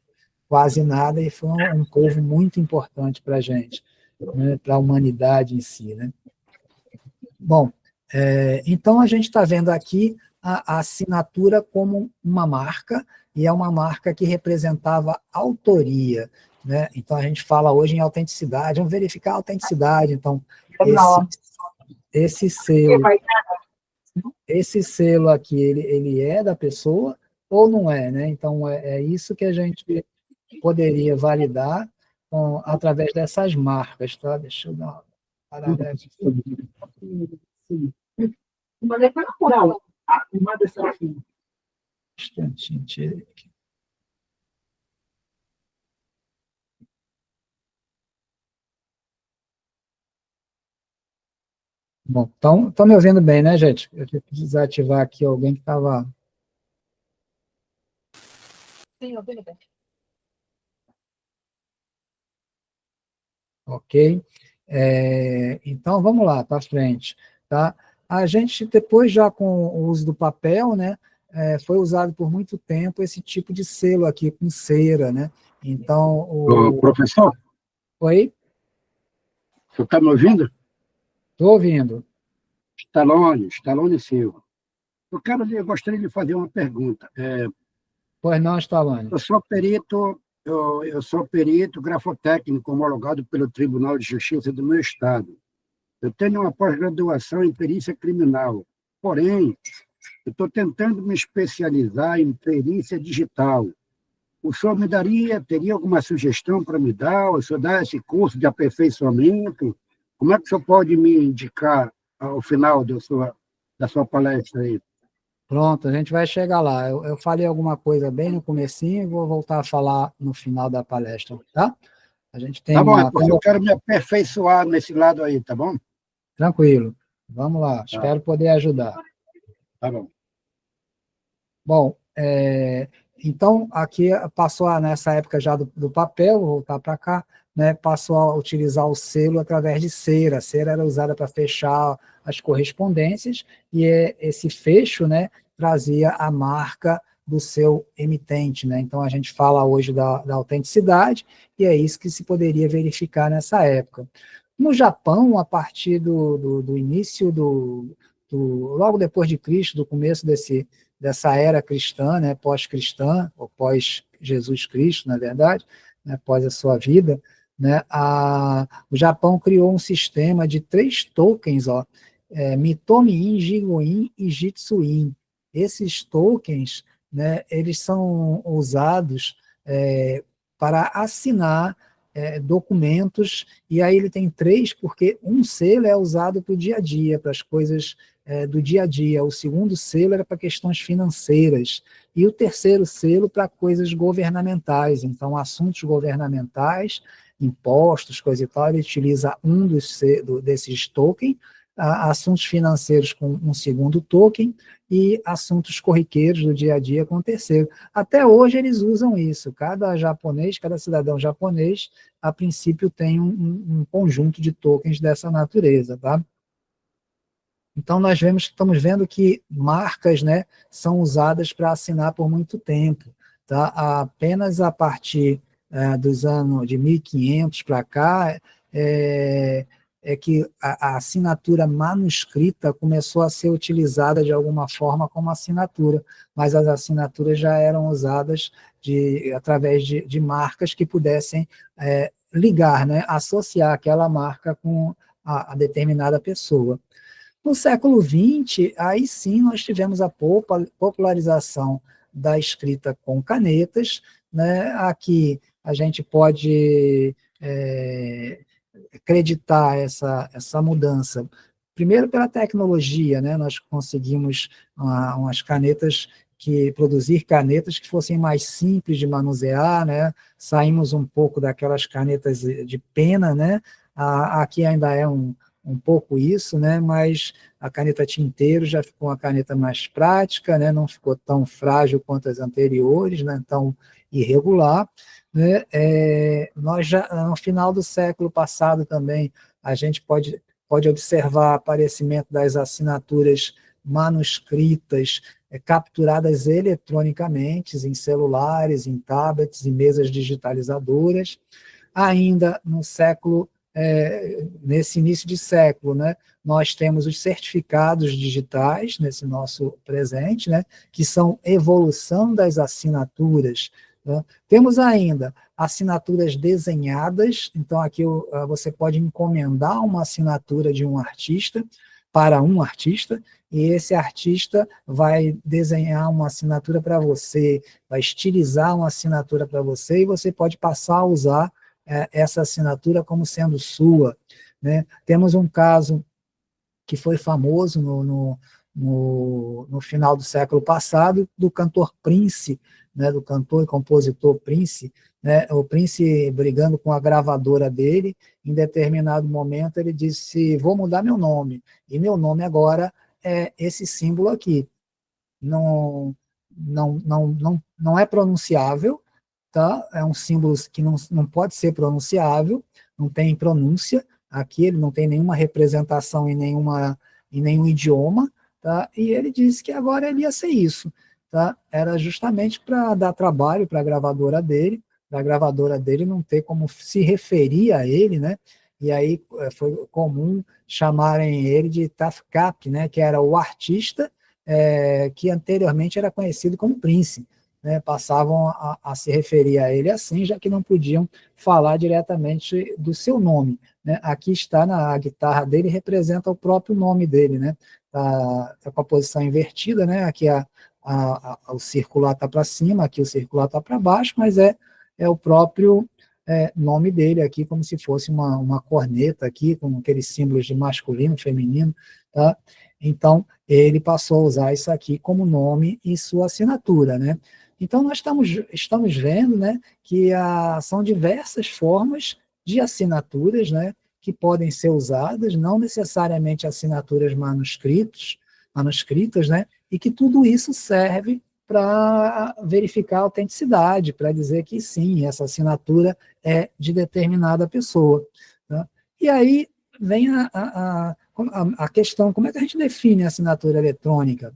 quase nada e foi um povo muito importante para a gente, né? Para a humanidade em si, né? Bom, então a gente está vendo aqui a assinatura como uma marca, e é uma marca que representava autoria, né? Então a gente fala hoje em autenticidade, vamos verificar a autenticidade, então esse selo aqui, ele é da pessoa ou não é, né? Então é isso que a gente poderia validar através dessas marcas, tá? Deixa eu dar uma parada aqui. Um instantinho, tirei aqui. Bom, estão me ouvindo bem, né, gente? Eu tive que desativar aqui alguém que estava... Sim, ouvindo bem. Ok? Então, vamos lá, para frente. Tá? A gente, depois, já com o uso do papel, né, foi usado por muito tempo esse tipo de selo aqui, com cera, né? Então, Professor, Oi? você está me ouvindo? Estou ouvindo. Stallone Silva. Eu gostaria de fazer uma pergunta. Pois não, Stallone. Eu sou perito grafotécnico homologado pelo Tribunal de Justiça do meu estado. Eu tenho uma pós-graduação em perícia criminal, porém, eu estou tentando me especializar em perícia digital. O senhor teria alguma sugestão para me dar? O senhor dá esse curso de aperfeiçoamento? Como é que o senhor pode me indicar ao final da sua palestra aí? Pronto, a gente vai chegar lá. Eu falei alguma coisa bem no comecinho e vou voltar a falar no final da palestra, tá? A gente tem Tá bom, é porque eu quero me aperfeiçoar nesse lado aí, tá bom? Tranquilo. Vamos lá, espero poder ajudar. Tá bom. Bom, então, aqui passou, nessa época já do papel, vou voltar para cá, né, passou a utilizar o selo através de cera. A cera era usada para fechar as correspondências, e esse fecho, né, trazia a marca do seu emitente, né? Então, a gente fala hoje da autenticidade, e é isso que se poderia verificar nessa época. No Japão, a partir do início logo depois de Cristo, do começo dessa era cristã, né, pós-cristã, ou pós-Jesus Cristo, na verdade, né, após a sua vida, né, o Japão criou um sistema de 3 tokens, ó, Mitomi-in, Jigo-in e Jitsu-in. Esses tokens, né, eles são usados para assinar documentos, e aí ele tem 3, porque um selo é usado para o dia a dia, para as coisas do dia a dia, o segundo selo era para questões financeiras, e o terceiro selo para coisas governamentais, então assuntos governamentais, impostos, coisa e tal, ele utiliza um desses tokens, assuntos financeiros com um segundo token, e assuntos corriqueiros do dia a dia com o terceiro. Até hoje eles usam isso, cada cidadão japonês, a princípio tem um conjunto de tokens dessa natureza, tá? Então, nós estamos vendo que marcas, né, são usadas para assinar por muito tempo. Tá? Apenas a partir dos anos de 1500 para cá, que a assinatura manuscrita começou a ser utilizada de alguma forma como assinatura, mas as assinaturas já eram usadas através de marcas que pudessem ligar, né, associar aquela marca com a determinada pessoa. No século XX, aí sim nós tivemos a popularização da escrita com canetas, né? Aqui a gente pode acreditar essa mudança? Primeiro, pela tecnologia, né? Nós conseguimos produzir canetas que fossem mais simples de manusear, né? Saímos um pouco daquelas canetas de pena, né? Aqui ainda é um pouco isso, né? Mas a caneta tinteiro já ficou uma caneta mais prática, né? Não ficou tão frágil quanto as anteriores, né? Tão irregular, né? Nós já, no final do século passado também, a gente pode observar o aparecimento das assinaturas manuscritas, capturadas eletronicamente em celulares, em tablets, em mesas digitalizadoras. Ainda no século, nesse início de século, né, nós temos os certificados digitais, nesse nosso presente, né, que são evolução das assinaturas, né. Temos ainda assinaturas desenhadas, então aqui você pode encomendar uma assinatura de um artista para um artista, e esse artista vai desenhar uma assinatura para você, vai estilizar uma assinatura para você, e você pode passar a usar essa assinatura como sendo sua, né? Temos um caso que foi famoso no final do século passado, do cantor Prince, né, do cantor e compositor Prince, né, o Prince brigando com a gravadora dele, em determinado momento ele disse, vou mudar meu nome, e meu nome agora é esse símbolo aqui, não é pronunciável, tá? É um símbolo que não pode ser pronunciável, não tem pronúncia, aqui ele não tem nenhuma representação em nenhum idioma, tá? E ele disse que agora ele ia ser isso, tá? Era justamente para dar trabalho para a gravadora dele não ter como se referir a ele, né? E aí foi comum chamarem ele de Tafkap, né? Que era o artista que anteriormente era conhecido como Prince, né? Passavam a se referir a ele assim, já que não podiam falar diretamente do seu nome, né? Aqui está a guitarra dele, representa o próprio nome dele, né? Tá com a posição invertida, né? Aqui o circular está para cima, aqui o circular está para baixo, mas é o próprio nome dele aqui, como se fosse uma corneta aqui, com aqueles símbolos de masculino, feminino, tá? Então, ele passou a usar isso aqui como nome e sua assinatura, né? Então, nós estamos vendo, né, que são diversas formas de assinaturas, né, que podem ser usadas, não necessariamente assinaturas manuscritas, né, e que tudo isso serve para verificar a autenticidade, para dizer que sim, essa assinatura é de determinada pessoa, tá? E aí vem a questão, como é que a gente define a assinatura eletrônica?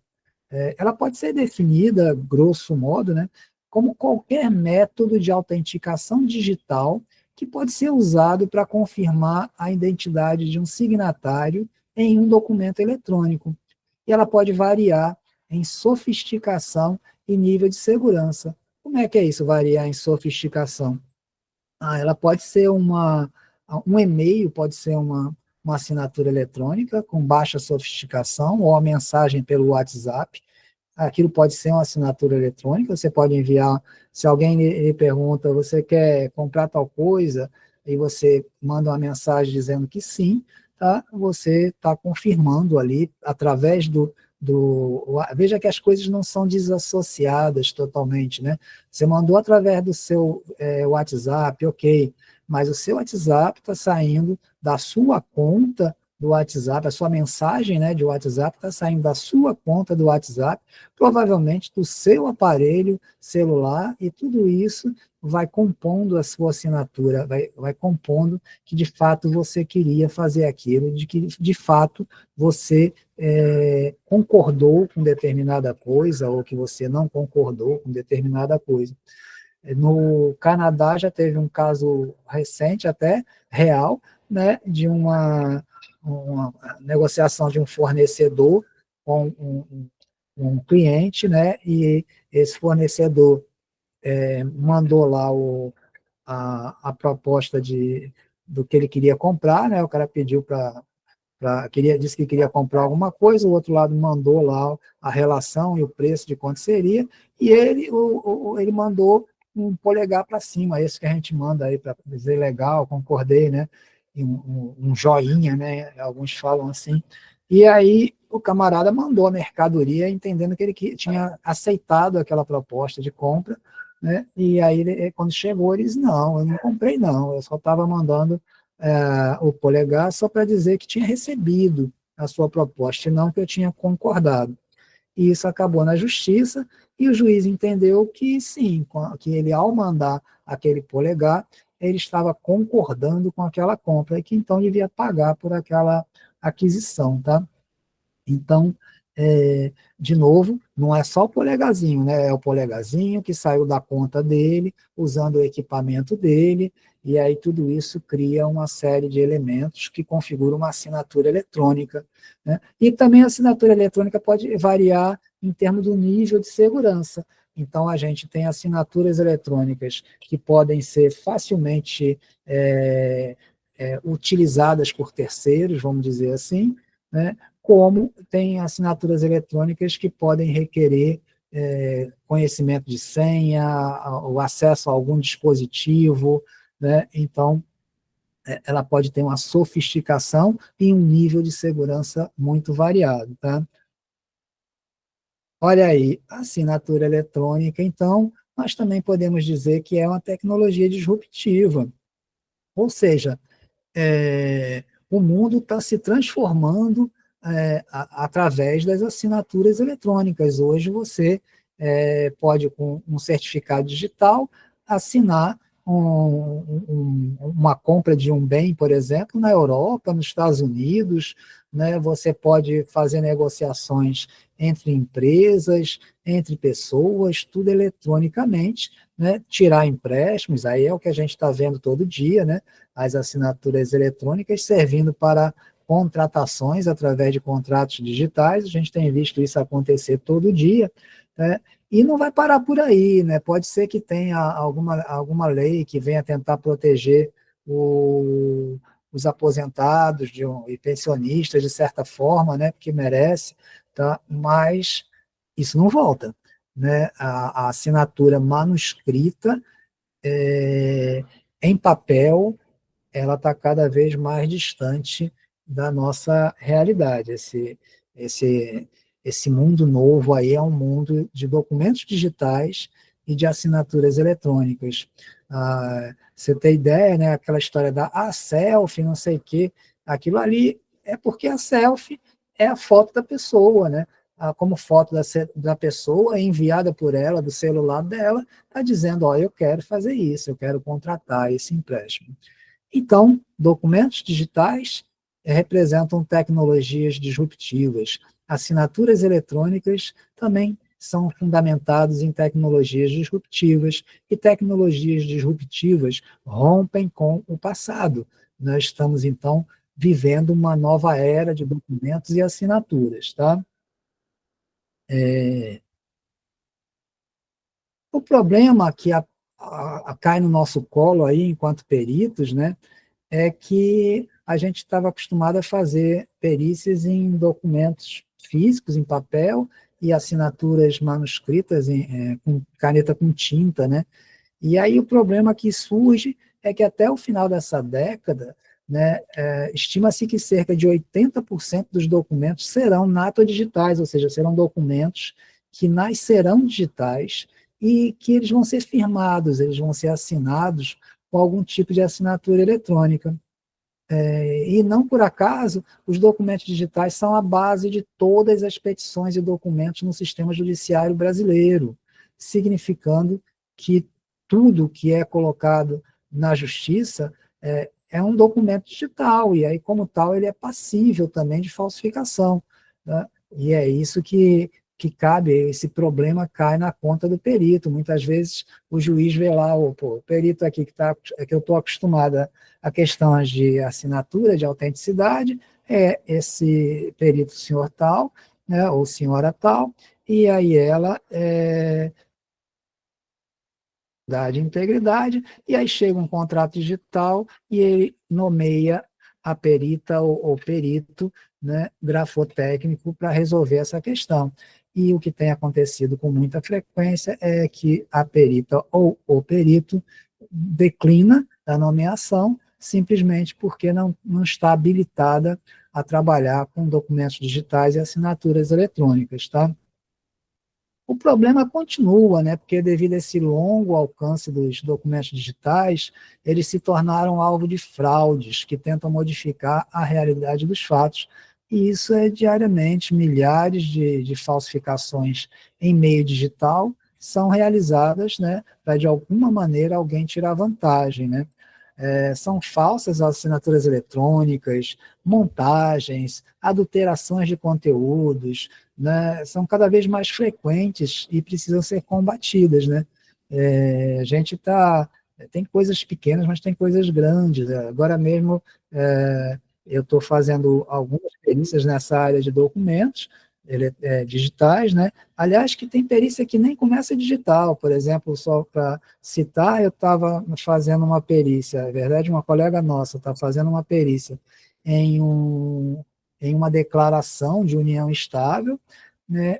Ela pode ser definida, grosso modo, né, como qualquer método de autenticação digital que pode ser usado para confirmar a identidade de um signatário em um documento eletrônico. E ela pode variar em sofisticação e nível de segurança. Como é que é isso, variar em sofisticação? Ela pode ser um e-mail, pode ser uma assinatura eletrônica com baixa sofisticação, ou a mensagem pelo WhatsApp. Aquilo pode ser uma assinatura eletrônica, você pode enviar, se alguém lhe pergunta, você quer comprar tal coisa, e você manda uma mensagem dizendo que sim, tá? Você está confirmando ali, através veja que as coisas não são desassociadas totalmente, né? Você mandou através do seu WhatsApp, ok, mas o seu WhatsApp está saindo da sua conta do WhatsApp, a sua mensagem, né, de WhatsApp está saindo da sua conta do WhatsApp, provavelmente do seu aparelho celular, e tudo isso vai compondo a sua assinatura, vai compondo que de fato você queria fazer aquilo, de que de fato você concordou com determinada coisa, ou que você não concordou com determinada coisa. No Canadá já teve um caso recente, até real, né, de uma negociação de um fornecedor com um cliente, né, e esse fornecedor mandou lá a proposta do que ele queria comprar, né, o cara pediu disse que queria comprar alguma coisa, o outro lado mandou lá a relação e o preço de quanto seria, e ele mandou um polegar para cima, esse que a gente manda aí para dizer legal, concordei, né? um joinha, né? Alguns falam assim. E aí o camarada mandou a mercadoria entendendo que ele tinha aceitado aquela proposta de compra, né? E aí, quando chegou, ele disse, não, eu não comprei não, eu só estava mandando o polegar só para dizer que tinha recebido a sua proposta, e não que eu tinha concordado. E isso acabou na justiça, e o juiz entendeu que sim, que ele, ao mandar aquele polegar, ele estava concordando com aquela compra, e que então devia pagar por aquela aquisição, tá? Então, de novo, não é só o polegarzinho, né? É o polegarzinho que saiu da conta dele, usando o equipamento dele, e aí tudo isso cria uma série de elementos que configuram uma assinatura eletrônica, né? E também a assinatura eletrônica pode variar em termos do nível de segurança. Então, a gente tem assinaturas eletrônicas que podem ser facilmente utilizadas por terceiros, vamos dizer assim, né? Como tem assinaturas eletrônicas que podem requerer conhecimento de senha, o acesso a algum dispositivo, né? Então, ela pode ter uma sofisticação e um nível de segurança muito variado, tá? Olha aí, a assinatura eletrônica, então, nós também podemos dizer que é uma tecnologia disruptiva, ou seja, o mundo está se transformando através das assinaturas eletrônicas. Hoje você pode, com um certificado digital, assinar uma compra de um bem, por exemplo, na Europa, nos Estados Unidos, né? Você pode fazer negociações entre empresas, entre pessoas, tudo eletronicamente, né? Tirar empréstimos, aí é o que a gente está vendo todo dia, né? As assinaturas eletrônicas servindo para contratações através de contratos digitais, a gente tem visto isso acontecer todo dia, né? E não vai parar por aí, né? Pode ser que tenha alguma lei que venha tentar proteger os aposentados e pensionistas, de certa forma, né? Porque merece, tá? Mas isso não volta, né? A assinatura manuscrita em papel, ela está cada vez mais distante da nossa realidade. Esse mundo novo aí é um mundo de documentos digitais e de assinaturas eletrônicas. Você tem ideia, né, aquela história da selfie, não sei o quê, aquilo ali é porque a selfie é a foto da pessoa, né? Como foto da pessoa enviada por ela, do celular dela, está dizendo, ó, eu quero fazer isso, eu quero contratar esse empréstimo. Então, documentos digitais representam tecnologias disruptivas. Assinaturas eletrônicas também são fundamentadas em tecnologias disruptivas, e tecnologias disruptivas rompem com o passado. Nós estamos, então, vivendo uma nova era de documentos e assinaturas, tá? O problema que cai no nosso colo aí, enquanto peritos, né, é que a gente estava acostumado a fazer perícias em documentos físicos, em papel, e assinaturas manuscritas com caneta com tinta, né? E aí o problema que surge é que até o final dessa década, né, estima-se que cerca de 80% dos documentos serão natodigitais, ou seja, serão documentos que nascerão digitais e que eles vão ser firmados, eles vão ser assinados com algum tipo de assinatura eletrônica. E não por acaso, os documentos digitais são a base de todas as petições e documentos no sistema judiciário brasileiro, significando que tudo que é colocado na justiça é um documento digital, e aí, como tal, ele é passível também de falsificação, né? E é isso que cabe, esse problema cai na conta do perito. Muitas vezes o juiz vê lá, o perito aqui que eu estou acostumada a questões de assinatura, de autenticidade, é esse perito senhor tal, né, ou senhora tal, e aí ela dá de integridade, e aí chega um contrato digital e ele nomeia a perita ou perito, né, grafotécnico, para resolver essa questão. E o que tem acontecido com muita frequência é que a perita ou o perito declina a nomeação, simplesmente porque não está habilitada a trabalhar com documentos digitais e assinaturas eletrônicas, tá? O problema continua, né, porque devido a esse longo alcance dos documentos digitais, eles se tornaram alvo de fraudes que tentam modificar a realidade dos fatos, e isso é diariamente, milhares de falsificações em meio digital são realizadas, né, para de alguma maneira alguém tirar vantagem, né? São falsas assinaturas eletrônicas, montagens, adulterações de conteúdos, né, são cada vez mais frequentes e precisam ser combatidas, né? A gente tem coisas pequenas, mas tem coisas grandes, né? Agora mesmo eu estou fazendo algumas perícias nessa área de documentos digitais, né? Aliás, que tem perícia que nem começa digital, por exemplo, só para citar, eu estava fazendo uma perícia, na verdade, uma colega nossa está fazendo uma perícia em uma declaração de união estável, né,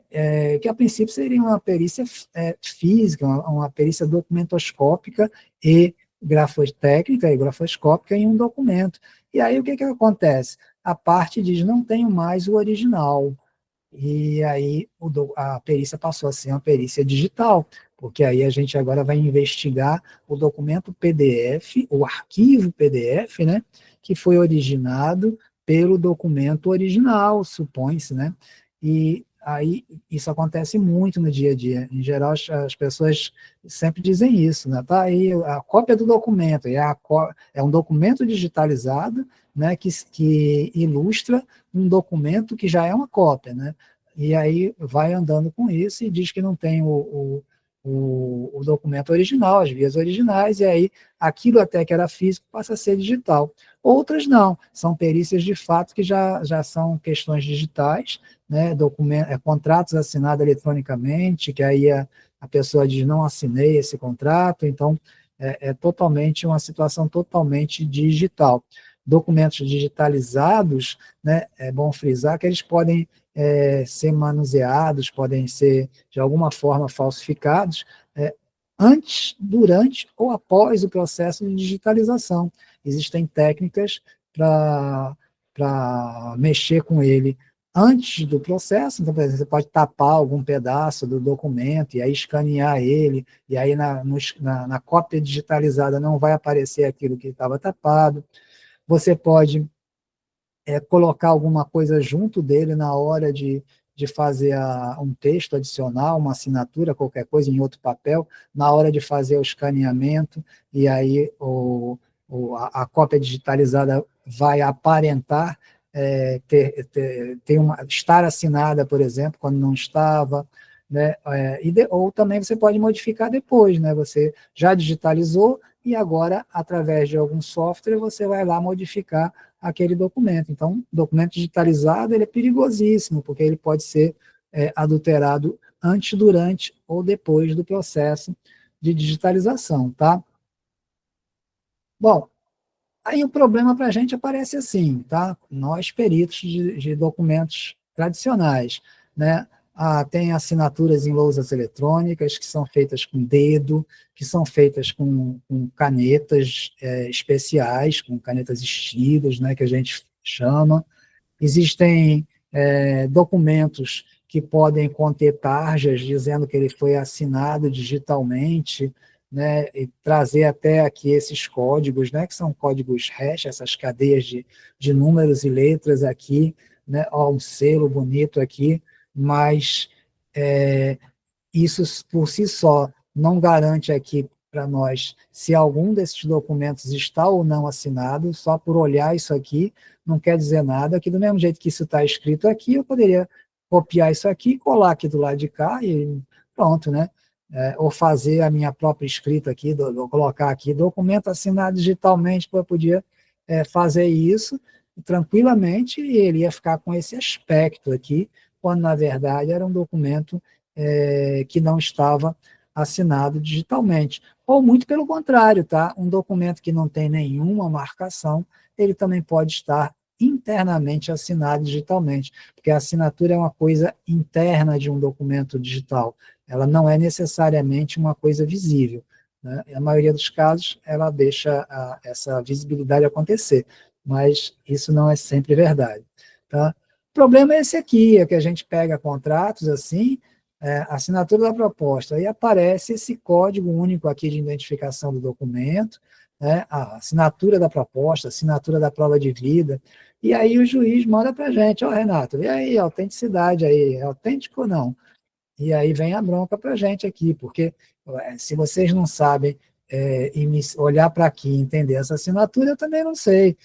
que a princípio seria uma perícia física, uma perícia documentoscópica e grafotécnica e grafoscópica em um documento. E aí o que acontece? A parte diz, não tenho mais o original. E aí a perícia passou a ser uma perícia digital, porque aí a gente agora vai investigar o documento PDF, o arquivo PDF, né, que foi originado pelo documento original, supõe-se, né? E aí isso acontece muito no dia a dia. Em geral, as pessoas sempre dizem isso, né? Tá aí a cópia do documento, é um documento digitalizado, né, que ilustra um documento que já é uma cópia, né? E aí vai andando com isso e diz que não tem o documento original, as vias originais, e aí aquilo até que era físico passa a ser digital. Outras não, são perícias de fato que já são questões digitais, né, contratos assinados eletronicamente, que aí a pessoa diz, não assinei esse contrato, então é totalmente uma situação totalmente digital. Documentos digitalizados, né, é bom frisar que eles podem ser manuseados, podem ser, de alguma forma, falsificados, antes, durante ou após o processo de digitalização. Existem técnicas para mexer com ele antes do processo, então, por exemplo, você pode tapar algum pedaço do documento e aí escanear ele, e aí na cópia digitalizada não vai aparecer aquilo que estava tapado. Você pode colocar alguma coisa junto dele na hora de fazer um texto adicional, uma assinatura, qualquer coisa em outro papel, na hora de fazer o escaneamento, e aí a cópia digitalizada vai aparentar estar assinada, por exemplo, quando não estava, né? Ou também você pode modificar depois, né? Você já digitalizou e agora, através de algum software, você vai lá modificar aquele documento. Então, documento digitalizado ele é perigosíssimo, porque ele pode ser adulterado antes, durante ou depois do processo de digitalização, tá? Bom, aí o problema para a gente aparece assim, tá? Nós, peritos de documentos tradicionais, né? Tem assinaturas em lousas eletrônicas que são feitas com dedo, que são feitas com canetas especiais, com canetas estilos, né, que a gente chama. Existem documentos que podem conter tarjas dizendo que ele foi assinado digitalmente, né, e trazer até aqui esses códigos, né, que são códigos hash, essas cadeias de números e letras aqui, né, ó, um selo bonito aqui, mas isso por si só não garante aqui para nós se algum desses documentos está ou não assinado, só por olhar isso aqui não quer dizer nada, que do mesmo jeito que isso está escrito aqui, eu poderia copiar isso aqui, colar aqui do lado de cá e pronto, né? Ou fazer a minha própria escrita aqui, colocar aqui, documento assinado digitalmente, eu podia fazer isso tranquilamente e ele ia ficar com esse aspecto aqui, quando na verdade era um documento que não estava assinado digitalmente. Ou muito pelo contrário, tá? Um documento que não tem nenhuma marcação, ele também pode estar internamente assinado digitalmente, porque a assinatura é uma coisa interna de um documento digital, ela não é necessariamente uma coisa visível, né? E a maioria dos casos, ela deixa essa visibilidade acontecer, mas isso não é sempre verdade, tá? O problema é esse aqui, é que a gente pega contratos assim, assinatura da proposta, aí aparece esse código único aqui de identificação do documento, né, a assinatura da proposta, assinatura da prova de vida, e aí o juiz manda para a gente, Renato, e aí, a autenticidade aí, é autêntico ou não? E aí vem a bronca para a gente aqui, porque se vocês não sabem olhar para aqui e entender essa assinatura, eu também não sei.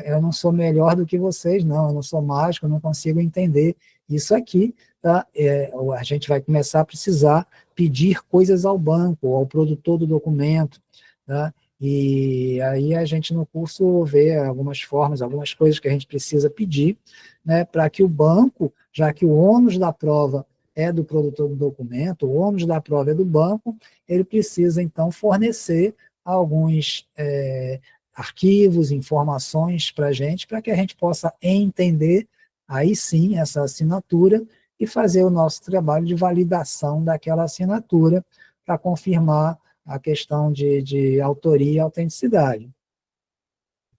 Eu não sou melhor do que vocês, não, eu não sou mágico, eu não consigo entender isso aqui, tá? A gente vai começar a precisar pedir coisas ao banco, ao produtor do documento, tá? E aí a gente no curso vê algumas formas, algumas coisas que a gente precisa pedir, né, para que o banco, já que o ônus da prova é do produtor do documento, o ônus da prova é do banco, ele precisa, então, fornecer alguns arquivos, informações para que a gente possa entender, aí sim, essa assinatura e fazer o nosso trabalho de validação daquela assinatura para confirmar a questão de autoria e autenticidade.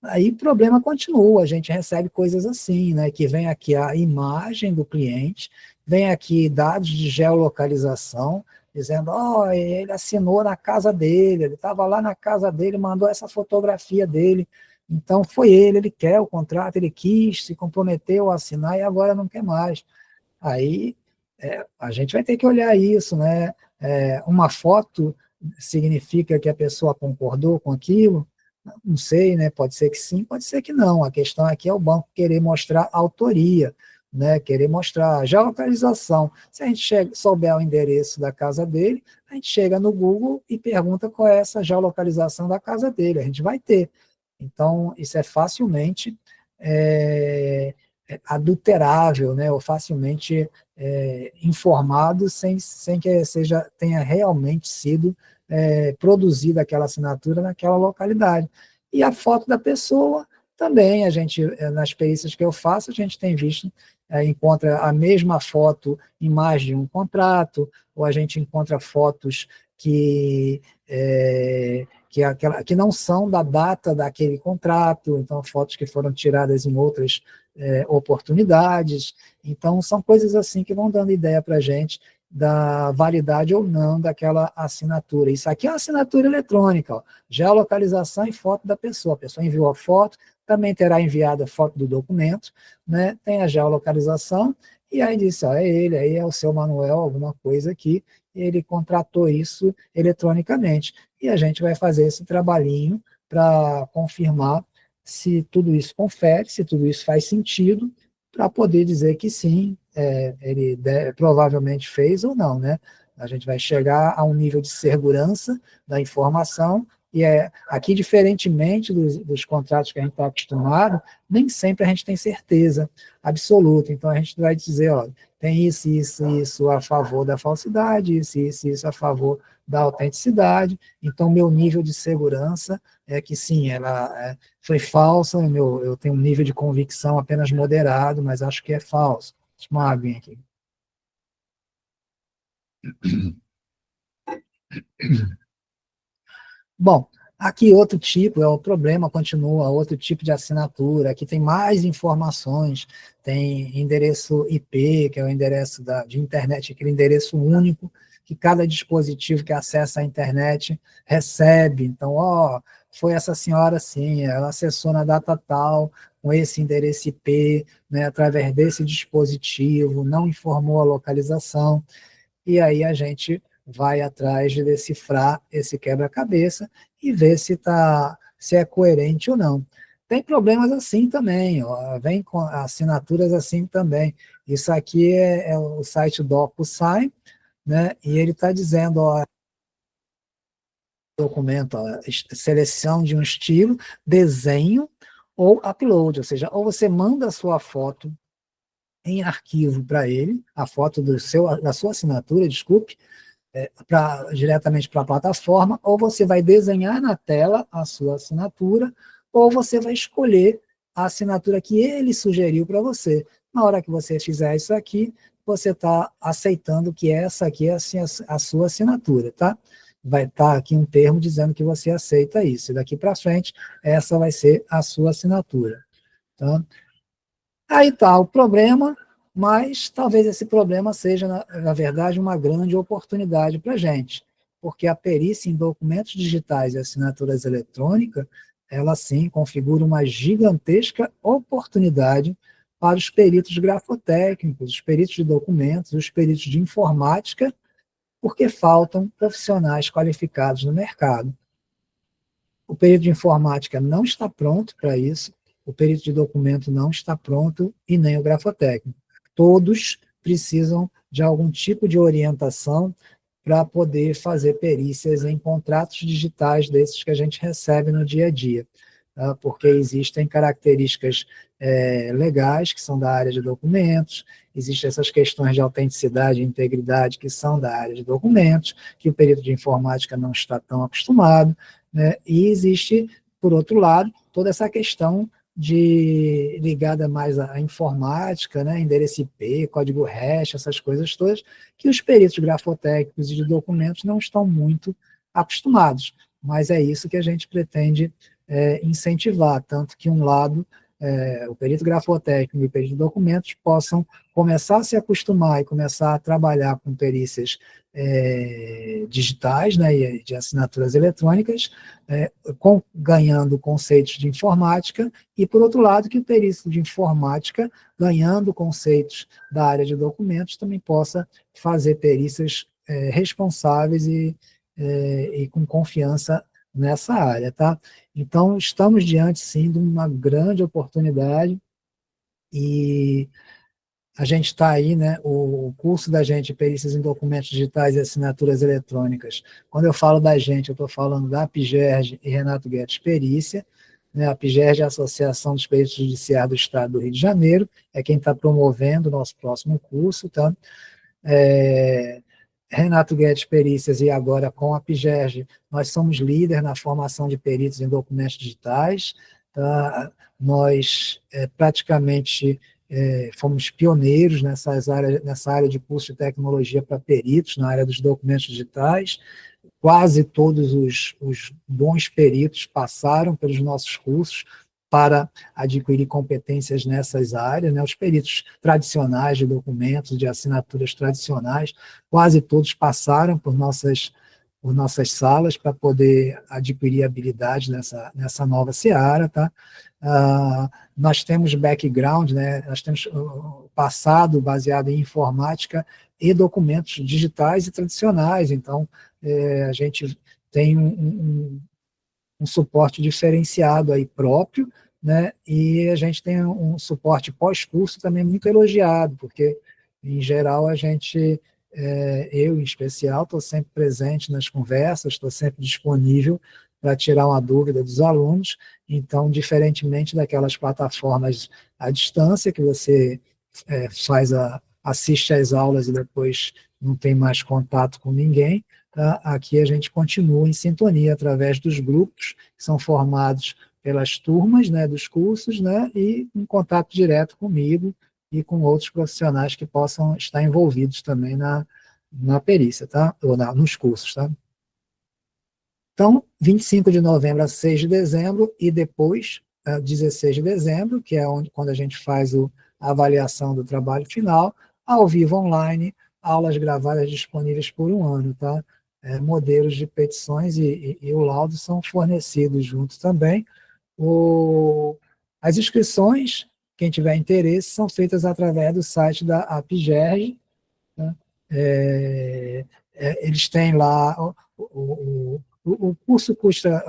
Aí o problema continua, a gente recebe coisas assim, né, que vem aqui a imagem do cliente, vem aqui dados de geolocalização, dizendo, ele assinou na casa dele, ele estava lá na casa dele, mandou essa fotografia dele, então foi ele quer o contrato, ele quis, se comprometeu a assinar e agora não quer mais. Aí a gente vai ter que olhar isso, né? Uma foto significa que a pessoa concordou com aquilo? Não sei, né? Pode ser que sim, pode ser que não. A questão aqui é o banco querer mostrar autoria, né? Querer mostrar geolocalização. Se a gente souber o endereço da casa dele, a gente chega no Google e pergunta qual é essa geolocalização da casa dele. A gente vai ter. Então, isso é facilmente adulterável, né? Ou facilmente informado sem que tenha realmente sido produzida aquela assinatura naquela localidade. E a foto da pessoa também, a gente, nas perícias que eu faço, a gente tem visto, encontra a mesma foto em mais de um contrato, ou a gente encontra fotos que não são da data daquele contrato, então fotos que foram tiradas em outras oportunidades. Então, são coisas assim que vão dando ideia para a gente da validade ou não daquela assinatura. Isso aqui é uma assinatura eletrônica, ó, geolocalização e foto da pessoa. A pessoa enviou a foto, também terá enviado a foto do documento, né? Tem a geolocalização, e aí disse, é ele, aí é o seu Manuel, alguma coisa aqui, ele contratou isso eletronicamente. E a gente vai fazer esse trabalhinho para confirmar se tudo isso confere, se tudo isso faz sentido, para poder dizer que sim, ele provavelmente fez ou não, né? A gente vai chegar a um nível de segurança da informação, e aqui, diferentemente dos contratos que a gente está acostumado, nem sempre a gente tem certeza absoluta. Então, a gente vai dizer, tem isso a favor da falsidade, isso a favor da autenticidade. Então, meu nível de segurança é que, sim, ela foi falsa, eu tenho um nível de convicção apenas moderado, mas acho que é falso. Deixa eu tomar uma aguinha aqui. Bom, aqui outro tipo, o problema continua, outro tipo de assinatura, aqui tem mais informações, tem endereço IP, que é o endereço de internet, aquele endereço único, que cada dispositivo que acessa a internet recebe. Então, foi essa senhora assim, ela acessou na data tal, com esse endereço IP, né, através desse dispositivo, não informou a localização, e aí a gente vai atrás de decifrar esse quebra-cabeça e ver se é coerente ou não. Tem problemas assim também, vem com assinaturas assim também. Isso aqui é o site DocuSign, né, e ele está dizendo, documento, seleção de um estilo, desenho ou upload, ou seja, ou você manda a sua foto em arquivo para ele, a foto da sua assinatura, desculpe, diretamente para a plataforma, ou você vai desenhar na tela a sua assinatura, ou você vai escolher a assinatura que ele sugeriu para você. Na hora que você fizer isso aqui, você está aceitando que essa aqui é a sua assinatura, tá? vai estar aqui um termo dizendo que você aceita isso, e daqui para frente, essa vai ser a sua assinatura. Tá? Aí está o problema, mas talvez esse problema seja, na verdade, uma grande oportunidade para a gente, porque a perícia em documentos digitais e assinaturas eletrônicas, ela sim configura uma gigantesca oportunidade para os peritos grafotécnicos, os peritos de documentos, os peritos de informática, porque faltam profissionais qualificados no mercado. O perito de informática não está pronto para isso, o perito de documento não está pronto e nem o grafotécnico. Todos precisam de algum tipo de orientação para poder fazer perícias em contratos digitais desses que a gente recebe no dia a dia, tá? Porque existem características legais que são da área de documentos, existem essas questões de autenticidade e integridade que são da área de documentos, que o perito de informática não está tão acostumado, né? E existe, por outro lado, toda essa questão ligada mais à informática, né? Endereço IP, código hash, essas coisas todas, que os peritos grafotécnicos e de documentos não estão muito acostumados, mas é isso que a gente pretende incentivar, tanto que um lado, o perito grafotécnico e o perito de documentos possam começar a se acostumar e começar a trabalhar com perícias digitais, né, e de assinaturas eletrônicas, ganhando conceitos de informática, e, por outro lado, que o perito de informática, ganhando conceitos da área de documentos, também possa fazer perícias responsáveis e com confiança nessa área, tá? Então, estamos diante, sim, de uma grande oportunidade, e a gente está aí, né, o curso da gente, Perícias em Documentos Digitais e Assinaturas Eletrônicas. Quando eu falo da gente, eu estou falando da Apigerge e Renato Guedes Perícia, né? A Apigerge é a Associação dos Peritos Judiciários do Estado do Rio de Janeiro, é quem está promovendo o nosso próximo curso, tá? Renato Guedes Perícias, e agora com a Apigerge, nós somos líder na formação de peritos em documentos digitais, tá? Nós praticamente fomos pioneiros nessa área de curso de tecnologia para peritos, na área dos documentos digitais. Quase todos os bons peritos passaram pelos nossos cursos para adquirir competências nessas áreas, né? Os peritos tradicionais de documentos, de assinaturas tradicionais, quase todos passaram por nossas salas para poder adquirir habilidades nessa nova seara, tá? Nós temos background, né? Nós temos passado baseado em informática e documentos digitais e tradicionais, então a gente tem um suporte diferenciado aí próprio, né? E a gente tem um suporte pós-curso também muito elogiado, porque, em geral, a gente, eu em especial, estou sempre presente nas conversas, estou sempre disponível para tirar uma dúvida dos alunos. Então, diferentemente daquelas plataformas à distância, que você assiste às aulas e depois não tem mais contato com ninguém, tá? Aqui a gente continua em sintonia através dos grupos, que são formados pelas turmas, né, dos cursos, né, e em contato direto comigo e com outros profissionais que possam estar envolvidos também na perícia, tá? Ou nos cursos, tá? Então, 25 de novembro a 6 de dezembro, e depois, 16 de dezembro, que é quando a gente faz a avaliação do trabalho final, ao vivo online, aulas gravadas disponíveis por 1 ano, tá? Modelos de petições e o laudo são fornecidos juntos também. As inscrições, quem tiver interesse, são feitas através do site da Apigerge, tá? Eles têm lá, o curso custa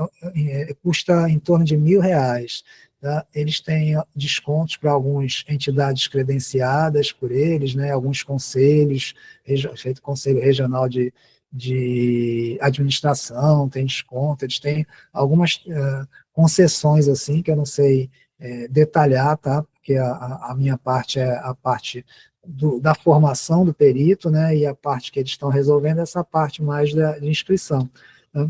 em torno de R$ 1.000, tá? Eles têm descontos para algumas entidades credenciadas por eles, né? Alguns conselhos, feito Conselho Regional de Administração, tem desconto, eles têm algumas concessões, assim, que eu não sei detalhar, tá? Porque a minha parte é a parte da formação do perito, né? E a parte que eles estão resolvendo é essa parte mais de inscrição, tá?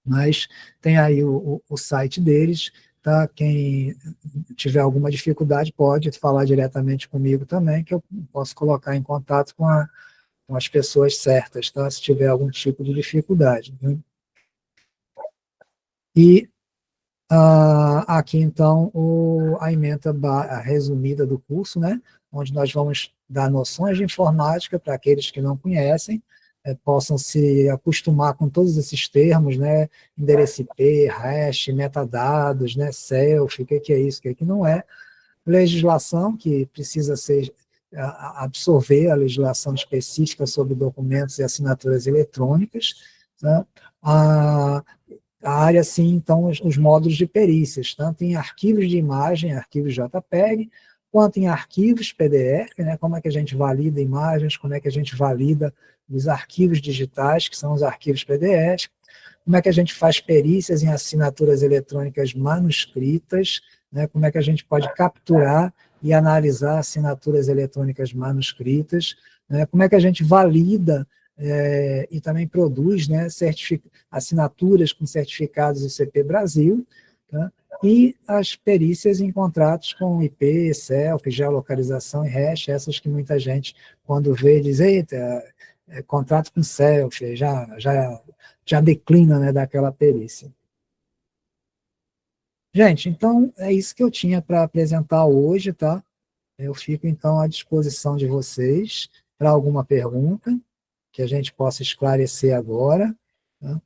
Mas tem aí o site deles, tá? Quem tiver alguma dificuldade pode falar diretamente comigo também, que eu posso colocar em contato com com as pessoas certas, tá? Se tiver algum tipo de dificuldade. Né? E aqui, então, a ementa resumida do curso, né? Onde nós vamos dar noções de informática para aqueles que não conhecem, possam se acostumar com todos esses termos, né? Endereço IP, hash, metadados, né? Selfie, o que é isso, o que não é. Legislação, que precisa absorver a legislação específica sobre documentos e assinaturas eletrônicas, né? A área, sim, então, os módulos de perícias, tanto em arquivos de imagem, arquivos JPEG, quanto em arquivos PDF, né, como é que a gente valida imagens, como é que a gente valida os arquivos digitais, que são os arquivos PDF, como é que a gente faz perícias em assinaturas eletrônicas manuscritas, né, como é que a gente pode capturar e analisar assinaturas eletrônicas manuscritas, né, como é que a gente valida e também produz, né, assinaturas com certificados ICP Brasil, tá? E as perícias em contratos com IP, selfie, geolocalização e hash, essas que muita gente, quando vê, diz, eita, contrato com selfie, já declina, né, daquela perícia. Gente, então, é isso que eu tinha para apresentar hoje, tá? Eu fico, então, à disposição de vocês para alguma pergunta que a gente possa esclarecer agora. Tá?